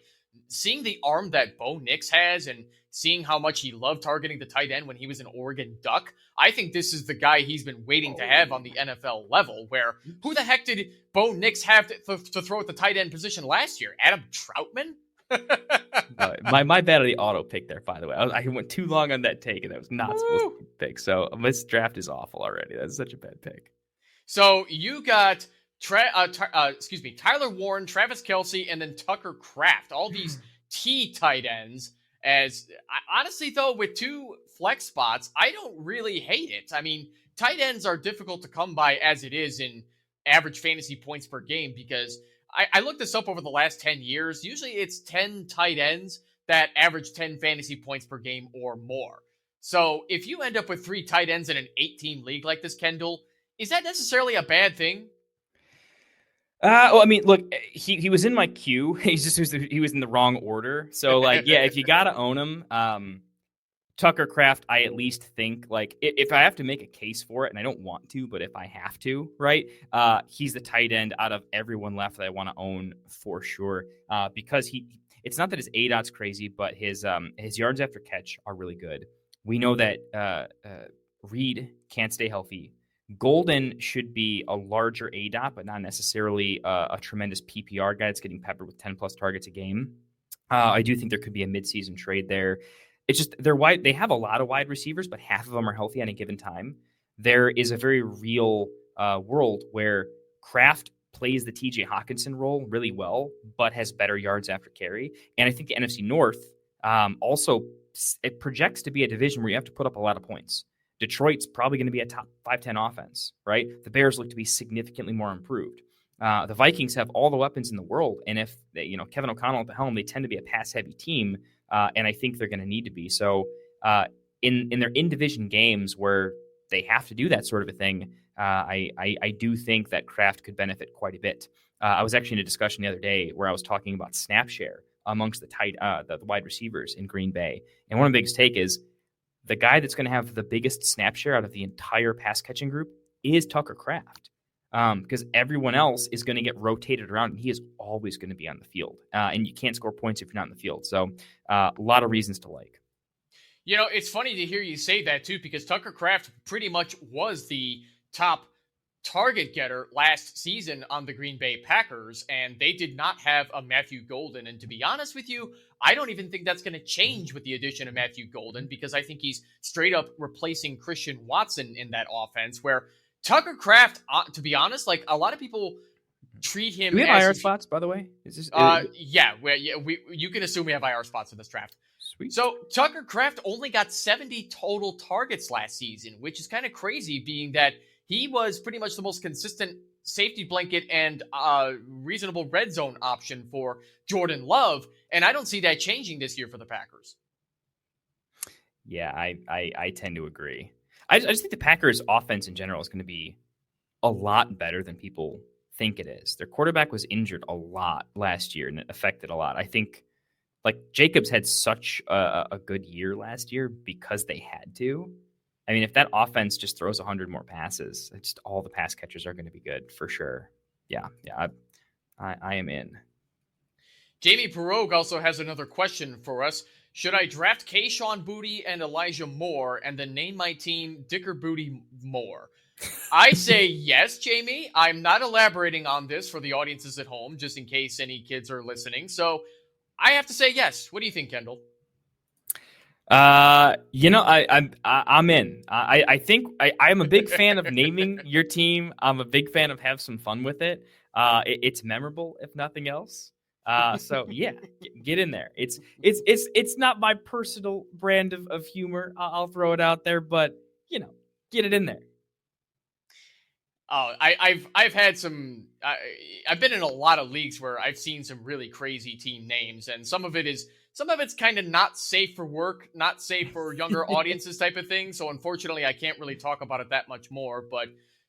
seeing the arm that Bo Nix has and seeing how much he loved targeting the tight end when he was an Oregon Duck, I think this is the guy he's been waiting to have on the NFL level. Where who the heck did Bo Nix have to throw at the tight end position last year? Adam Troutman? My bad on the auto pick there, by the way. I went too long on that take, and that was not supposed to be a pick. So this draft is awful already. That's such a bad pick. So you got Tyler Warren, Travis Kelce, and then Tucker Kraft. All these T tight ends. Honestly, though, with two flex spots, I don't really hate it. I mean, tight ends are difficult to come by as it is in average fantasy points per game because I looked this up over the last 10 years. Usually it's 10 tight ends that average 10 fantasy points per game or more. So if you end up with 3 tight ends in an 8-team league like this, Kendall, is that necessarily a bad thing? Well, I mean, look, he was in my queue. He was in the wrong order. So, like, yeah, if you gotta own him, Tucker Kraft, I at least think, like, if I have to make a case for it, and I don't want to, but if I have to, right, he's the tight end out of everyone left that I want to own for sure. Because it's not that his ADOT's crazy, but his yards after catch are really good. We know that Reed can't stay healthy. Golden should be a larger ADOT, but not necessarily a tremendous PPR guy that's getting peppered with 10 plus targets a game. I do think there could be a midseason trade there. It's just they're wide. They have a lot of wide receivers, but half of them are healthy at a given time. There is a very real world where Kraft plays the TJ Hawkinson role really well, but has better yards after carry. And I think the NFC North also it projects to be a division where you have to put up a lot of points. Detroit's probably going to be a top 5-10 offense, right? The Bears look to be significantly more improved. The Vikings have all the weapons in the world, and if Kevin O'Connell at the helm, they tend to be a pass-heavy team, and I think they're going to need to be. So in their in-division games where they have to do that sort of a thing, I do think that Kraft could benefit quite a bit. I was actually in a discussion the other day where I was talking about snap share amongst the wide receivers in Green Bay, and one of the biggest take is the guy that's going to have the biggest snap share out of the entire pass catching group is Tucker Kraft, because everyone else is going to get rotated around, and he is always going to be on the field. And you can't score points if you're not in the field. So a lot of reasons to like. It's funny to hear you say that too, because Tucker Kraft pretty much was the top target getter last season on the Green Bay Packers, and they did not have a Matthew Golden. And to be honest with you, I don't even think that's going to change with the addition of Matthew Golden, because I think he's straight up replacing Christian Watson in that offense, where Tucker Kraft, to be honest, like a lot of people treat him. Do we have IR spots, by the way? Yeah, you can assume we have IR spots in this draft. Sweet. So Tucker Kraft only got 70 total targets last season, which is kind of crazy, being that he was pretty much the most consistent safety blanket and reasonable red zone option for Jordan Love, and I don't see that changing this year for the Packers. Yeah, I tend to agree. I just think the Packers' offense in general is going to be a lot better than people think it is. Their quarterback was injured a lot last year, and it affected a lot. I think like Jacobs had such a good year last year because they had to. I mean, if that offense just throws 100 more passes, just all the pass catchers are going to be good for sure. Yeah, I am in. Jamie Perogue also has another question for us. Should I draft Kayshon Boutte and Elijah Moore and then name my team Dicker Booty Moore? I say yes, Jamie. I'm not elaborating on this for the audiences at home, just in case any kids are listening. So I have to say yes. What do you think, Kendall? I'm in. I think I'm a big fan of naming your team. I'm a big fan of have some fun with it. It's memorable, if nothing else. So yeah, get in there. It's not my personal brand of humor. I'll throw it out there, but get it in there. Oh, I've had some. I've been in a lot of leagues where I've seen some really crazy team names, and some of it's kind of not safe for work, not safe for younger audiences type of thing. So unfortunately, I can't really talk about it that much more. But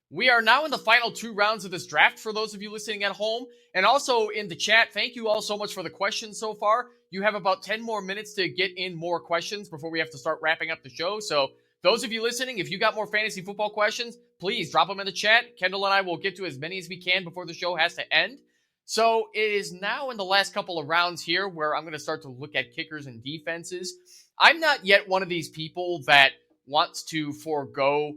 we are now in the final 2 rounds of this draft for those of you listening at home, and also in the chat. Thank you all so much for the questions so far. you have about 10 more minutes to get in more questions before we have to start wrapping up the show. So, those of you listening, if you got more fantasy football questions, please drop them in the chat. Kendall and I will get to as many as we can before the show has to end. So, it is now in the last couple of rounds here where I'm going to start to look at kickers and defenses. I'm not yet one of these people that wants to forego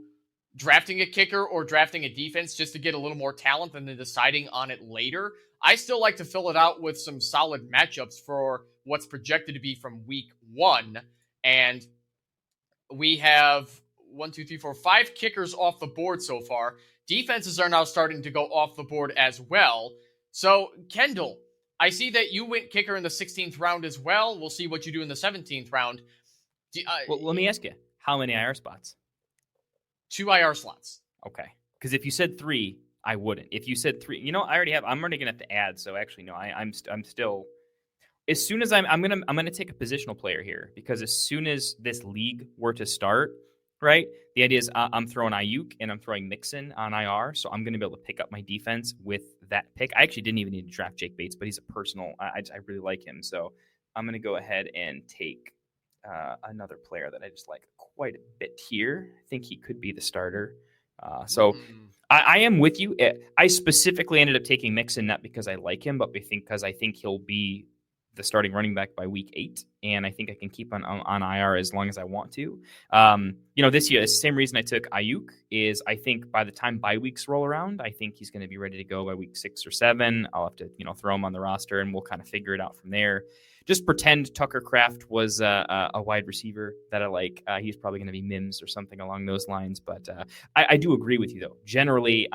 drafting a kicker or drafting a defense just to get a little more talent and then deciding on it later. I still like to fill it out with some solid matchups for what's projected to be from week 1. And we have 5 kickers off the board so far. Defenses are now starting to go off the board as well. So, Kendall, I see that you went kicker in the 16th round as well. We'll see what you do in the 17th round. Well, let me ask you, how many IR spots? 2 IR slots. Okay. Because if you said 3, I wouldn't. If you said 3, I'm already going to have to add. So actually, no, I'm still. As soon as I'm gonna take a positional player here, because as soon as this league were to start, right? The idea is I'm throwing Ayuk and I'm throwing Mixon on IR, so I'm going to be able to pick up my defense with that pick. I actually didn't even need to draft Jake Bates, but he's a personal. I really like him, so I'm going to go ahead and take another player that I just like quite a bit here. I think he could be the starter. I am with you. I specifically ended up taking Mixon not because I like him, but because I think he'll be the starting running back by week 8, and I think I can keep on IR as long as I want to. This year, the same reason I took Ayuk is I think by the time bye weeks roll around, I think he's going to be ready to go by week 6 or 7. I'll have to throw him on the roster, and we'll kind of figure it out from there. Just pretend Tucker Kraft was a wide receiver that I like. He's probably going to be Mims or something along those lines. But I do agree with you, though. Generally,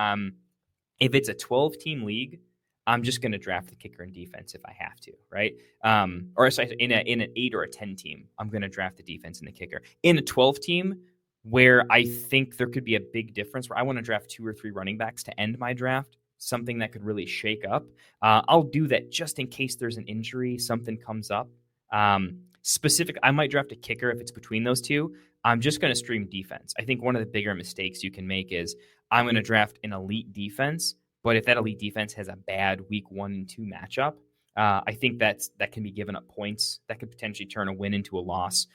if it's a 12-team league, I'm just going to draft the kicker and defense if I have to, right? Or in an 8 or a 10 team, I'm going to draft the defense and the kicker. In a 12 team, where I think there could be a big difference, where I want to draft 2 or 3 running backs to end my draft, something that could really shake up, I'll do that just in case there's an injury, something comes up. I might draft a kicker if it's between those two. I'm just going to stream defense. I think one of the bigger mistakes you can make is I'm going to draft an elite defense, but if that elite defense has a bad week 1 and 2 matchup, I think that can be given up points. That could potentially turn a win into a loss.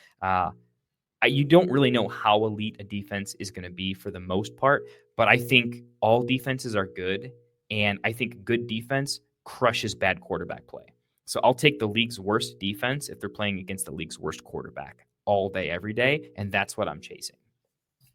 You don't really know how elite a defense is going to be for the most part, but I think all defenses are good, and I think good defense crushes bad quarterback play. So I'll take the league's worst defense if they're playing against the league's worst quarterback all day, every day, and that's what I'm chasing.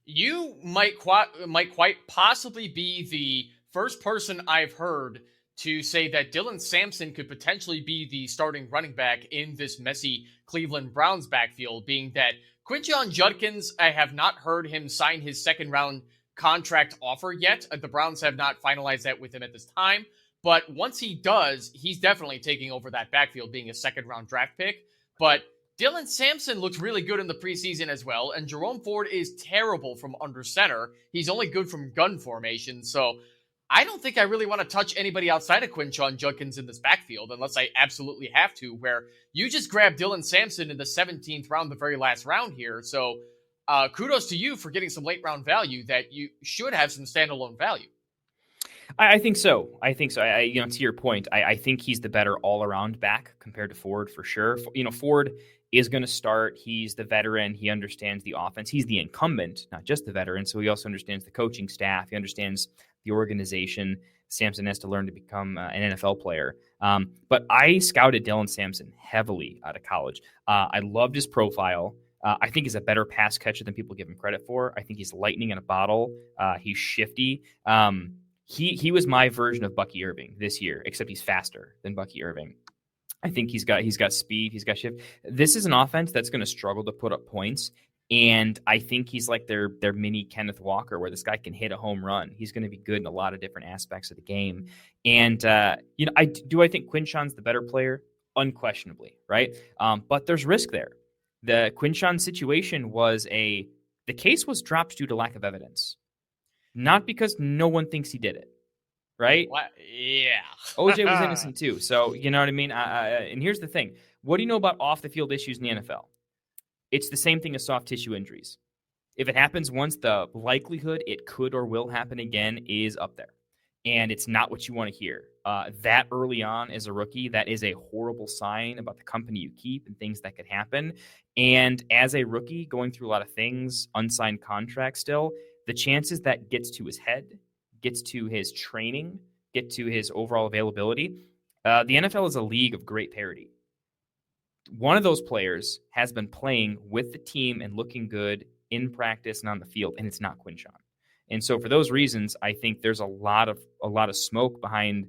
You might quite possibly be the first person I've heard to say that Dylan Sampson could potentially be the starting running back in this messy Cleveland Browns backfield, being that Quinshon Judkins, I have not heard him sign his second-round contract offer yet. The Browns have not finalized that with him at this time. But once he does, he's definitely taking over that backfield, being a second-round draft pick. But Dylan Sampson looked really good in the preseason as well, and Jerome Ford is terrible from under center. He's only good from gun formation, so I don't think I really want to touch anybody outside of Quinshon Judkins in this backfield unless I absolutely have to, where you just grabbed Dylan Sampson in the 17th round, the very last round here. So kudos to you for getting some late round value that you should have some standalone value. I think so. To your point, I think he's the better all-around back compared to Ford for sure. Ford is going to start. He's the veteran. He understands the offense. He's the incumbent, not just the veteran. So he also understands the coaching staff. He understands the organization. Sampson has to learn to become an NFL player. But I scouted Dylan Sampson heavily out of college. I loved his profile. I think he's a better pass catcher than people give him credit for. I think he's lightning in a bottle. He's shifty. He was my version of Bucky Irving this year, except he's faster than Bucky Irving. I think he's got speed, he's got shift. This is an offense that's going to struggle to put up points, and I think he's like their mini Kenneth Walker, where this guy can hit a home run. He's going to be good in a lot of different aspects of the game. And I think Quinshon's the better player, unquestionably, right? But there's risk there. The Quinshon situation the case was dropped due to lack of evidence. Not because no one thinks he did it, right? What? Yeah. OJ was innocent too. So, you know what I mean? And here's the thing. What do you know about off-the-field issues in the NFL? It's the same thing as soft tissue injuries. If it happens once, the likelihood it could or will happen again is up there. and it's not what you want to hear. That early on as a rookie, that is a horrible sign about the company you keep and things that could happen. And as a rookie, going through a lot of things, unsigned contract still, the chances that gets to his head, gets to his training, get to his overall availability, the NFL is a league of great parity. One of those players has been playing with the team and looking good in practice and on the field, and it's not Quinshon. And so for those reasons, I think there's a lot of smoke behind,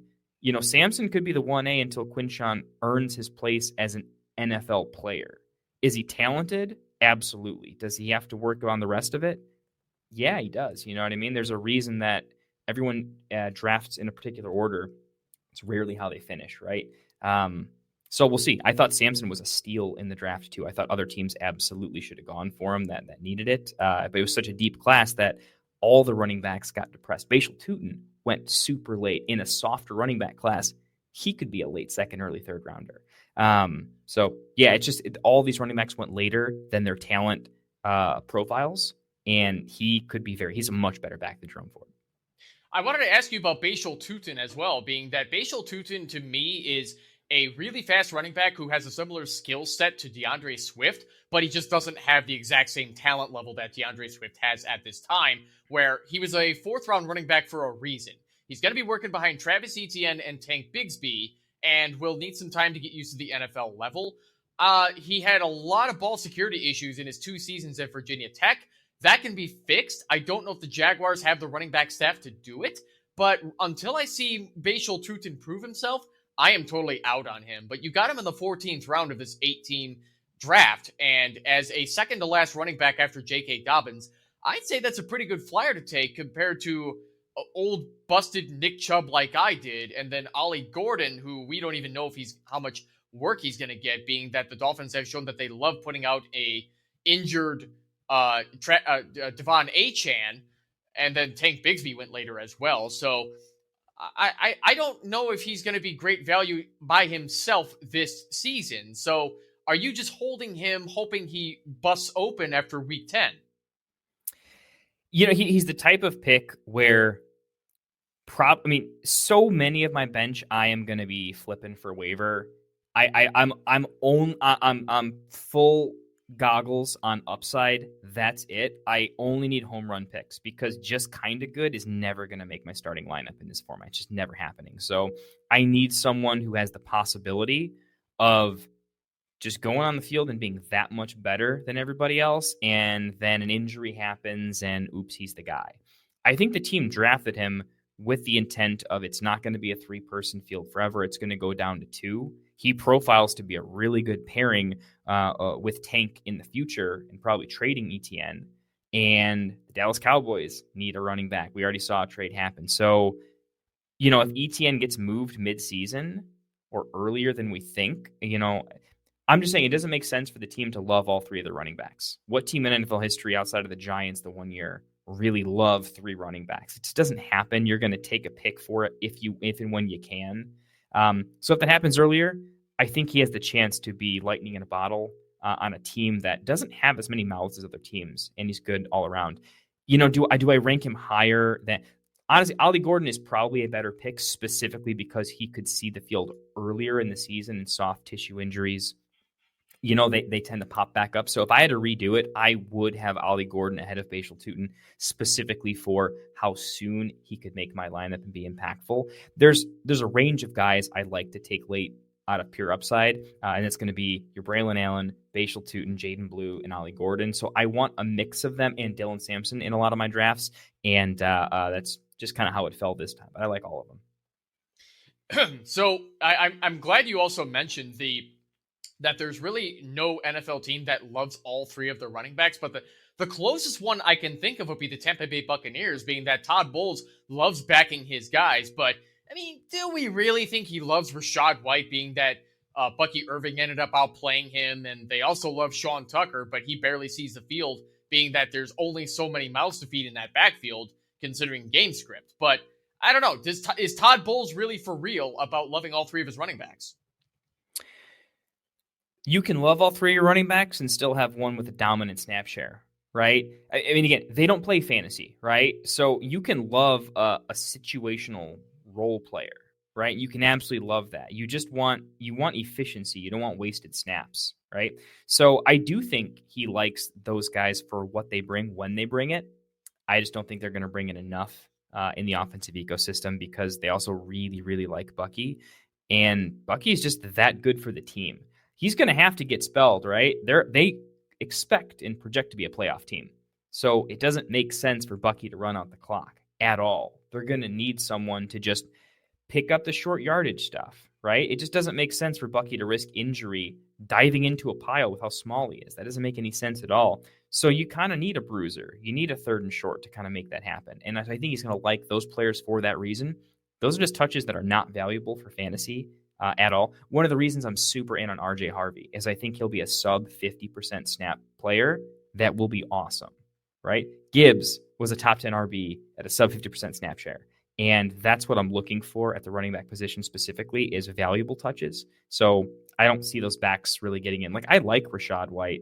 Samson could be the 1A until Quinshon earns his place as an NFL player. Is he talented? Absolutely. Does he have to work on the rest of it? Yeah, he does. You know what I mean? There's a reason that everyone drafts in a particular order. It's rarely how they finish, right? So we'll see. I thought Samson was a steal in the draft too. I thought other teams absolutely should have gone for him that needed it. But it was such a deep class that all the running backs got depressed. Bashal Tutin went super late in a softer running back class. He could be a late second, early third rounder. So yeah, it's just all these running backs went later than their talent profiles, and he's a much better back than Jerome Ford. I wanted to ask you about Bashal Tutin as well, being that Bashal Tutin to me is a really fast running back who has a similar skill set to DeAndre Swift, but he just doesn't have the exact same talent level that DeAndre Swift has at this time, where he was a fourth-round running back for a reason. He's going to be working behind Travis Etienne and Tank Bigsby, and will need some time to get used to the NFL level. He had a lot of ball security issues in his 2 seasons at Virginia Tech. That can be fixed. I don't know if the Jaguars have the running back staff to do it, but until I see Bashal Tutin prove himself, I am totally out on him. But you got him in the 14th round of this 18 draft, and as a second to last running back after J.K. Dobbins, I'd say that's a pretty good flyer to take compared to old busted Nick Chubb like I did, and then Ollie Gordon, who we don't even know if how much work he's going to get, being that the Dolphins have shown that they love putting out a injured Devon Achane, and then Tank Bigsby went later as well. So I don't know if he's going to be great value by himself this season. So are you just holding him, hoping he busts open after week 10? He's the type of pick where so many of my bench I am going to be flipping for waiver. I'm full goggles on upside. That's it. I only need home run picks because just kind of good is never going to make my starting lineup in this format. It's just never happening. So I need someone who has the possibility of just going on the field and being that much better than everybody else, and then an injury happens and oops, he's the guy. I think the team drafted him with the intent of it's not going to be a 3-person field forever. It's going to go down to 2. He profiles to be a really good pairing with Tank in the future and probably trading ETN. And the Dallas Cowboys need a running back. We already saw a trade happen. So, if ETN gets moved mid-season or earlier than we think, I'm just saying it doesn't make sense for the team to love all 3 of the running backs. What team in NFL history outside of the Giants the one year really love 3 running backs? It just doesn't happen. You're going to take a pick for it if and when you can. So if that happens earlier, I think he has the chance to be lightning in a bottle on a team that doesn't have as many mouths as other teams, and he's good all around. Do I rank him higher than? Honestly, Ollie Gordon is probably a better pick specifically because he could see the field earlier in the season and soft tissue injuries. They tend to pop back up. So if I had to redo it, I would have Ollie Gordon ahead of Bashal Tutin specifically for how soon he could make my lineup and be impactful. There's a range of guys I'd like to take late out of pure upside, and it's going to be your Braylon Allen, Bashal Tutin, Jaden Blue, and Ollie Gordon. So I want a mix of them and Dylan Sampson in a lot of my drafts, and that's just kind of how it fell this time. But I like all of them. So I'm glad you also mentioned that there's really no NFL team that loves all 3 of their running backs, but the closest one I can think of would be the Tampa Bay Buccaneers, being that Todd Bowles loves backing his guys. But, do we really think he loves Rachaad White, being that Bucky Irving ended up outplaying him, and they also love Sean Tucker, but he barely sees the field, being that there's only so many mouths to feed in that backfield, considering game script. But I don't know. Is Todd Bowles really for real about loving all 3 of his running backs? You can love all 3 of your running backs and still have one with a dominant snap share. right? I mean, again, they don't play fantasy, right? So you can love a situational role player, right? You can absolutely love that. You want efficiency. You don't want wasted snaps, right? So I do think he likes those guys for what they bring when they bring it. I just don't think they're going to bring in enough in the offensive ecosystem because they also really, really like Bucky. And Bucky is just that good for the team. He's going to have to get spelled, right? They expect and project to be a playoff team. So it doesn't make sense for Bucky to run out the clock at all. They're going to need someone to just pick up the short yardage stuff, right? It just doesn't make sense for Bucky to risk injury diving into a pile with how small he is. That doesn't make any sense at all. So you kind of need a bruiser. You need a third and short to kind of make that happen. And I think he's going to like those players for that reason. Those are just touches that are not valuable for fantasy at all. One of the reasons I'm super in on RJ Harvey is I think he'll be a sub 50% snap player that will be awesome, right? Gibbs was a top 10 RB at a sub 50% snap share. And that's what I'm looking for at the running back position specifically is valuable touches. So I don't see those backs really getting in. Like I like Rachaad White,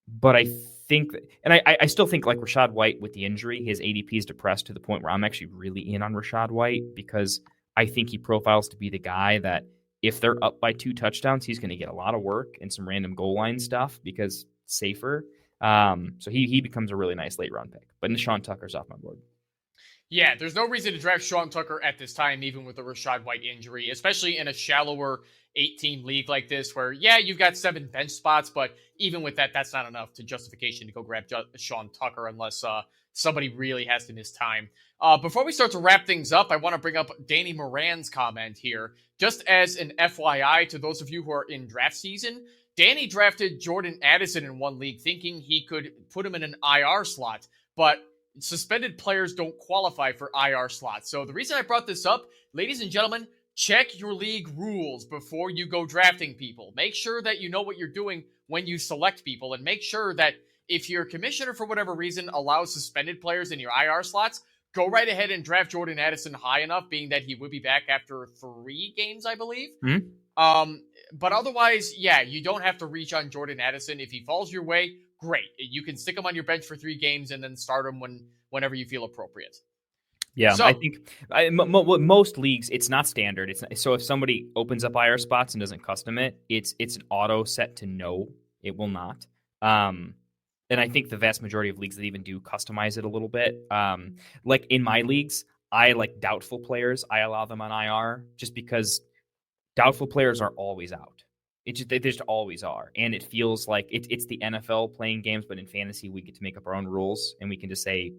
but I think, and I still think like Rachaad White with the injury, his ADP is depressed to the point where I'm actually really in on Rachaad White because I think he profiles to be the guy that if they're up by 2 touchdowns, he's going to get a lot of work and some random goal line stuff because safer. So he becomes a really nice late round pick. But Sean Tucker's off my board. Yeah, there's no reason to draft Sean Tucker at this time, even with the Rachaad White injury, especially in a shallower 8-team league like this, where, yeah, you've got 7 bench spots, but even with that, that's not enough to justification to go grab Sean Tucker unless somebody really has to miss time. Before we start to wrap things up, I want to bring up Danny Moran's comment here. Just as an FYI to those of you who are in draft season, Danny drafted Jordan Addison in one league thinking he could put him in an IR slot, but suspended players don't qualify for IR slots. So the reason I brought this up, ladies and gentlemen, check your league rules before you go drafting people. Make sure that you know what you're doing when you select people, and make sure that if your commissioner, for whatever reason, allows suspended players in your IR slots, go right ahead and draft Jordan Addison high enough, being that he would be back after 3 games, I believe. But otherwise, yeah, you don't have to reach on Jordan Addison. If he falls your way, great. You can stick him on your bench for 3 games and then start him whenever you feel appropriate. Yeah, so, I think most leagues it's not standard. It's not, so if somebody opens up IR spots and doesn't custom it, it's an auto set to no. It will not. And I think the vast majority of leagues that even do customize it a little bit. Like in my leagues, I like doubtful players. I allow them on IR just because doubtful players are always out. They just always are. And it feels like it's the NFL playing games, but in fantasy, we get to make up our own rules and we can just say,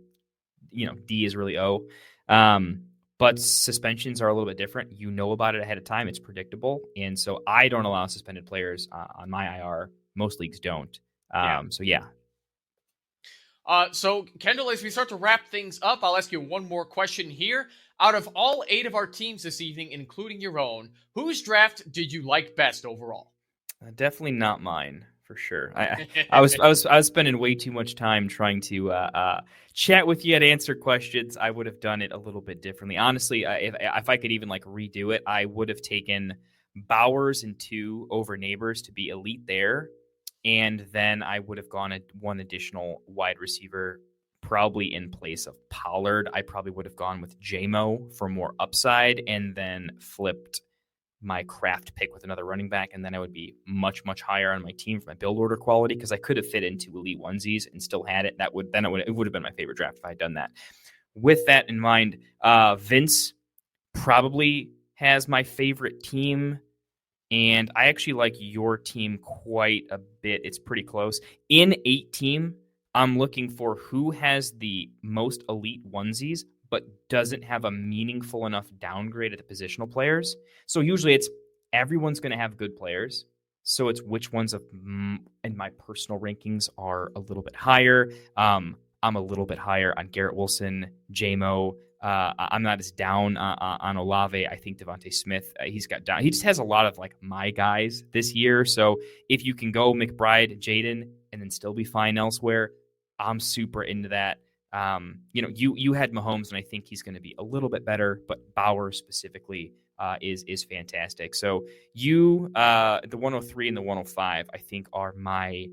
D is really O. But suspensions are a little bit different. You know about it ahead of time. It's predictable. And so I don't allow suspended players on my IR. Most leagues don't. So, yeah. So, Kendall, as we start to wrap things up, I'll ask you one more question here. Out of all 8 of our teams this evening, including your own, whose draft did you like best overall? Definitely not mine, for sure. I was spending way too much time trying to chat with you and answer questions. I would have done it a little bit differently. Honestly, if I could even like redo it, I would have taken Bowers and 2 over Neighbors to be elite there. And then I would have gone one additional wide receiver, probably in place of Pollard. I probably would have gone with JMO for more upside and then flipped my craft pick with another running back. And then I would be much, much higher on my team for my build order quality because I could have fit into elite onesies and still had it. It would have been my favorite draft if I had done that. With that in mind, Vince probably has my favorite team. And I actually like your team quite a bit. It's pretty close. In 8-team, I'm looking for who has the most elite onesies, but doesn't have a meaningful enough downgrade at the positional players. So usually it's everyone's going to have good players. So it's which ones in my personal rankings are a little bit higher. I'm a little bit higher on Garrett Wilson, JMO. I'm not as down on Olave. I think Devontae Smith, he's got down. He just has a lot of like my guys this year. So if you can go McBride, Jaden, and then still be fine elsewhere, I'm super into that. You had Mahomes, and I think he's going to be a little bit better, but Bauer specifically is fantastic. So the 103 and the 105, I think, are my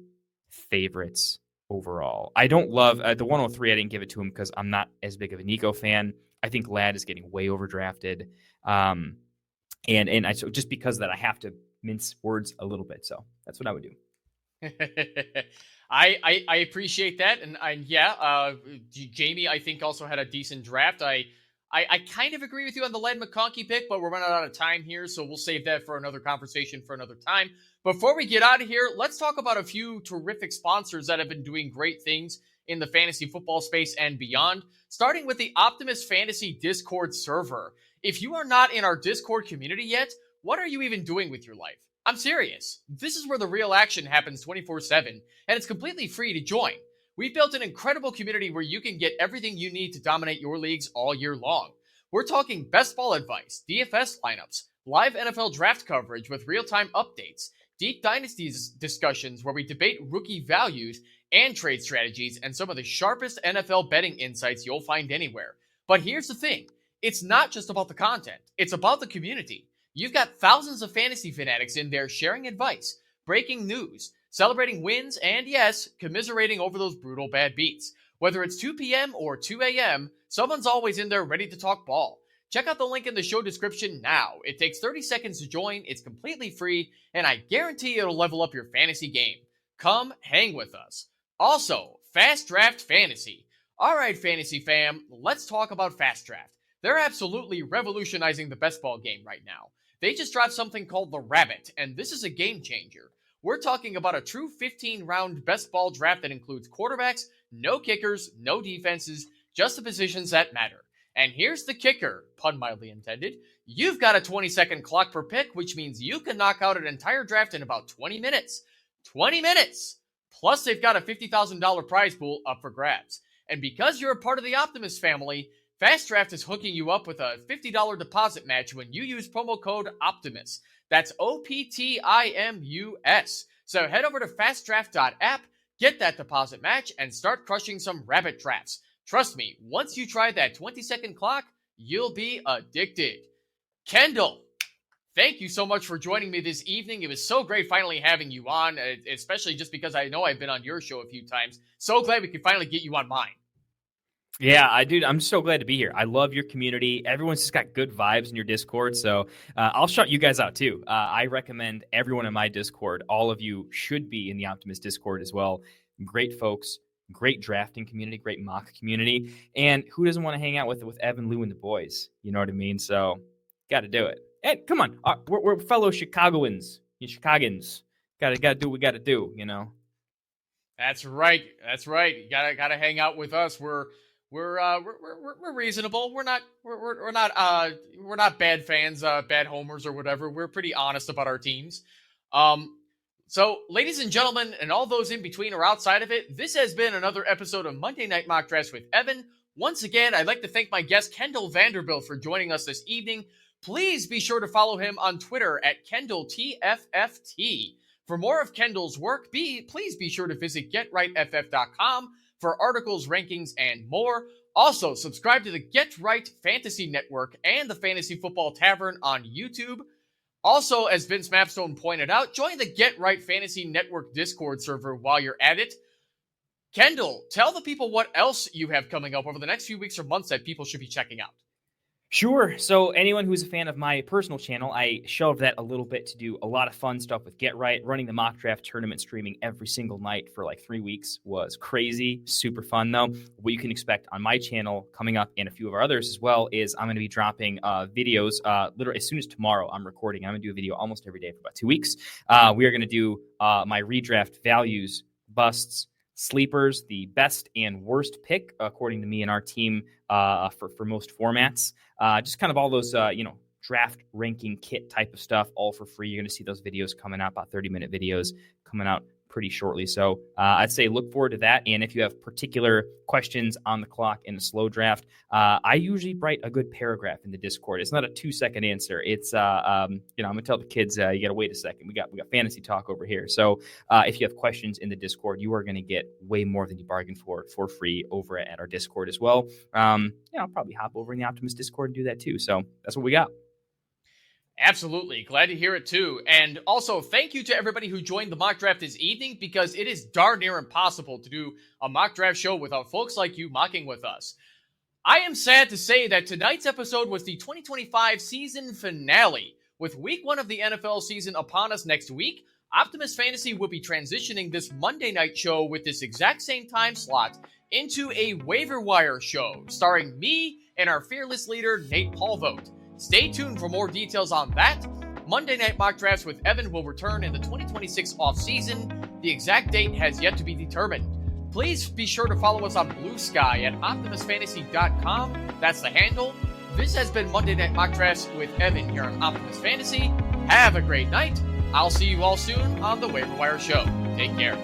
favorites overall. I don't love the 103. I didn't give it to him because I'm not as big of a Nico fan. I think Ladd is getting way overdrafted. And so just because of that, I have to mince words a little bit. So that's what I would do. I appreciate that, and yeah, Jamie I think also had a decent draft. I kind of agree with you on the Len McConkey pick, but we're running out of time here, so we'll save that for another conversation for another time. Before we get out of here, let's talk about a few terrific sponsors that have been doing great things in the fantasy football space and beyond, starting with the Optimus Fantasy Discord server. If you are not in our Discord community yet, what are you even doing with your life? I'm serious. This is where the real action happens 24/7, and it's completely free to join. We've built an incredible community where you can get everything you need to dominate your leagues all year long. We're talking best ball advice, DFS lineups, live NFL draft coverage with real-time updates, deep dynasties discussions where we debate rookie values and trade strategies, and some of the sharpest NFL betting insights you'll find anywhere. But here's the thing. It's not just about the content. It's about the community. You've got thousands of fantasy fanatics in there sharing advice, breaking news, celebrating wins, and yes, commiserating over those brutal bad beats. Whether it's 2 p.m. or 2 a.m., someone's always in there ready to talk ball. Check out the link in the show description now. It takes 30 seconds to join, it's completely free, and I guarantee it'll level up your fantasy game. Come hang with us. Also, Fast Draft Fantasy. Alright, Fantasy fam, let's talk about Fast Draft. They're absolutely revolutionizing the best ball game right now. They just dropped something called the Rabbit, and this is a game changer. We're talking about a true 15-round best ball draft that includes quarterbacks, no kickers, no defenses, just the positions that matter. And here's the kicker, pun mildly intended. You've got a 20-second clock per pick, which means you can knock out an entire draft in about 20 minutes. 20 minutes! Plus, they've got a $50,000 prize pool up for grabs. And because you're a part of the Optimus family, Fast Draft is hooking you up with a $50 deposit match when you use promo code OPTIMUS. That's OPTIMUS. So head over to fastdraft.app, get that deposit match, and start crushing some rabbit drafts. Trust me, once you try that 20-second clock, you'll be addicted. Kendall, thank you so much for joining me this evening. It was so great finally having you on, especially just because I know I've been on your show a few times. So glad we could finally get you on mine. Yeah, I'm so glad to be here. I love your community. Everyone's just got good vibes in your Discord, so I'll shout you guys out too. I recommend everyone in my Discord. All of you should be in the Optimus Discord as well. Great folks, great drafting community, great mock community, and who doesn't want to hang out with Evan, Lou, and the boys? You know what I mean? So, got to do it. And come on, we're fellow Chicagoans. You Chicagoans got to do what we got to do. You know. That's right. You gotta hang out with us. We're reasonable. We're not bad fans, bad homers or whatever. We're pretty honest about our teams. So, ladies and gentlemen, and all those in between or outside of it, this has been another episode of Monday Night Mock Drafts with Evan. Once again, I'd like to thank my guest Kendall Vanderbilt for joining us this evening. Please be sure to follow him on Twitter at KendallTFFT. For more of Kendall's work, please be sure to visit GetRightFF.com for articles, rankings, and more. Also, subscribe to the Get Right Fantasy Network and the Fantasy Football Tavern on YouTube. Also, as Vince Mapstone pointed out, join the Get Right Fantasy Network Discord server while you're at it. Kendall, tell the people what else you have coming up over the next few weeks or months that people should be checking out. Sure. So anyone who's a fan of my personal channel, I shelved that a little bit to do a lot of fun stuff with Get Right. Running the mock draft tournament, streaming every single night for like 3 weeks was crazy. Super fun, though. What you can expect on my channel coming up and a few of our others as well is I'm going to be dropping videos literally as soon as tomorrow I'm recording. I'm going to do a video almost every day for about 2 weeks. We are going to do my redraft values, busts, sleepers, the best and worst pick, according to me and our team for most formats. Just kind of all those, draft ranking kit type of stuff, all for free. You're going to see those videos coming out, about 30-minute videos coming out pretty shortly. So I'd say look forward to that. And if you have particular questions on the clock in a slow draft, I usually write a good paragraph in the Discord. It's not a 2-second answer. It's, I'm going to tell the kids, you got to wait a second. We got fantasy talk over here. So if you have questions in the Discord, you are going to get way more than you bargained for free over at our Discord as well. I'll probably hop over in the Optimus Discord and do that too. So that's what we got. Absolutely. Glad to hear it too. And also, thank you to everybody who joined the mock draft this evening, because it is darn near impossible to do a mock draft show without folks like you mocking with us. I am sad to say that tonight's episode was the 2025 season finale. With week 1 of the NFL season upon us next week, Optimus Fantasy will be transitioning this Monday night show with this exact same time slot into a waiver wire show starring me and our fearless leader, Nate Paulvote. Stay tuned for more details on that. Monday Night Mock Drafts with Evan will return in the 2026 offseason. The exact date has yet to be determined. Please be sure to follow us on Blue Sky at OptimusFantasy.com. That's the handle. This has been Monday Night Mock Drafts with Evan here on Optimus Fantasy. Have a great night. I'll see you all soon on the Waiver Wire Show. Take care.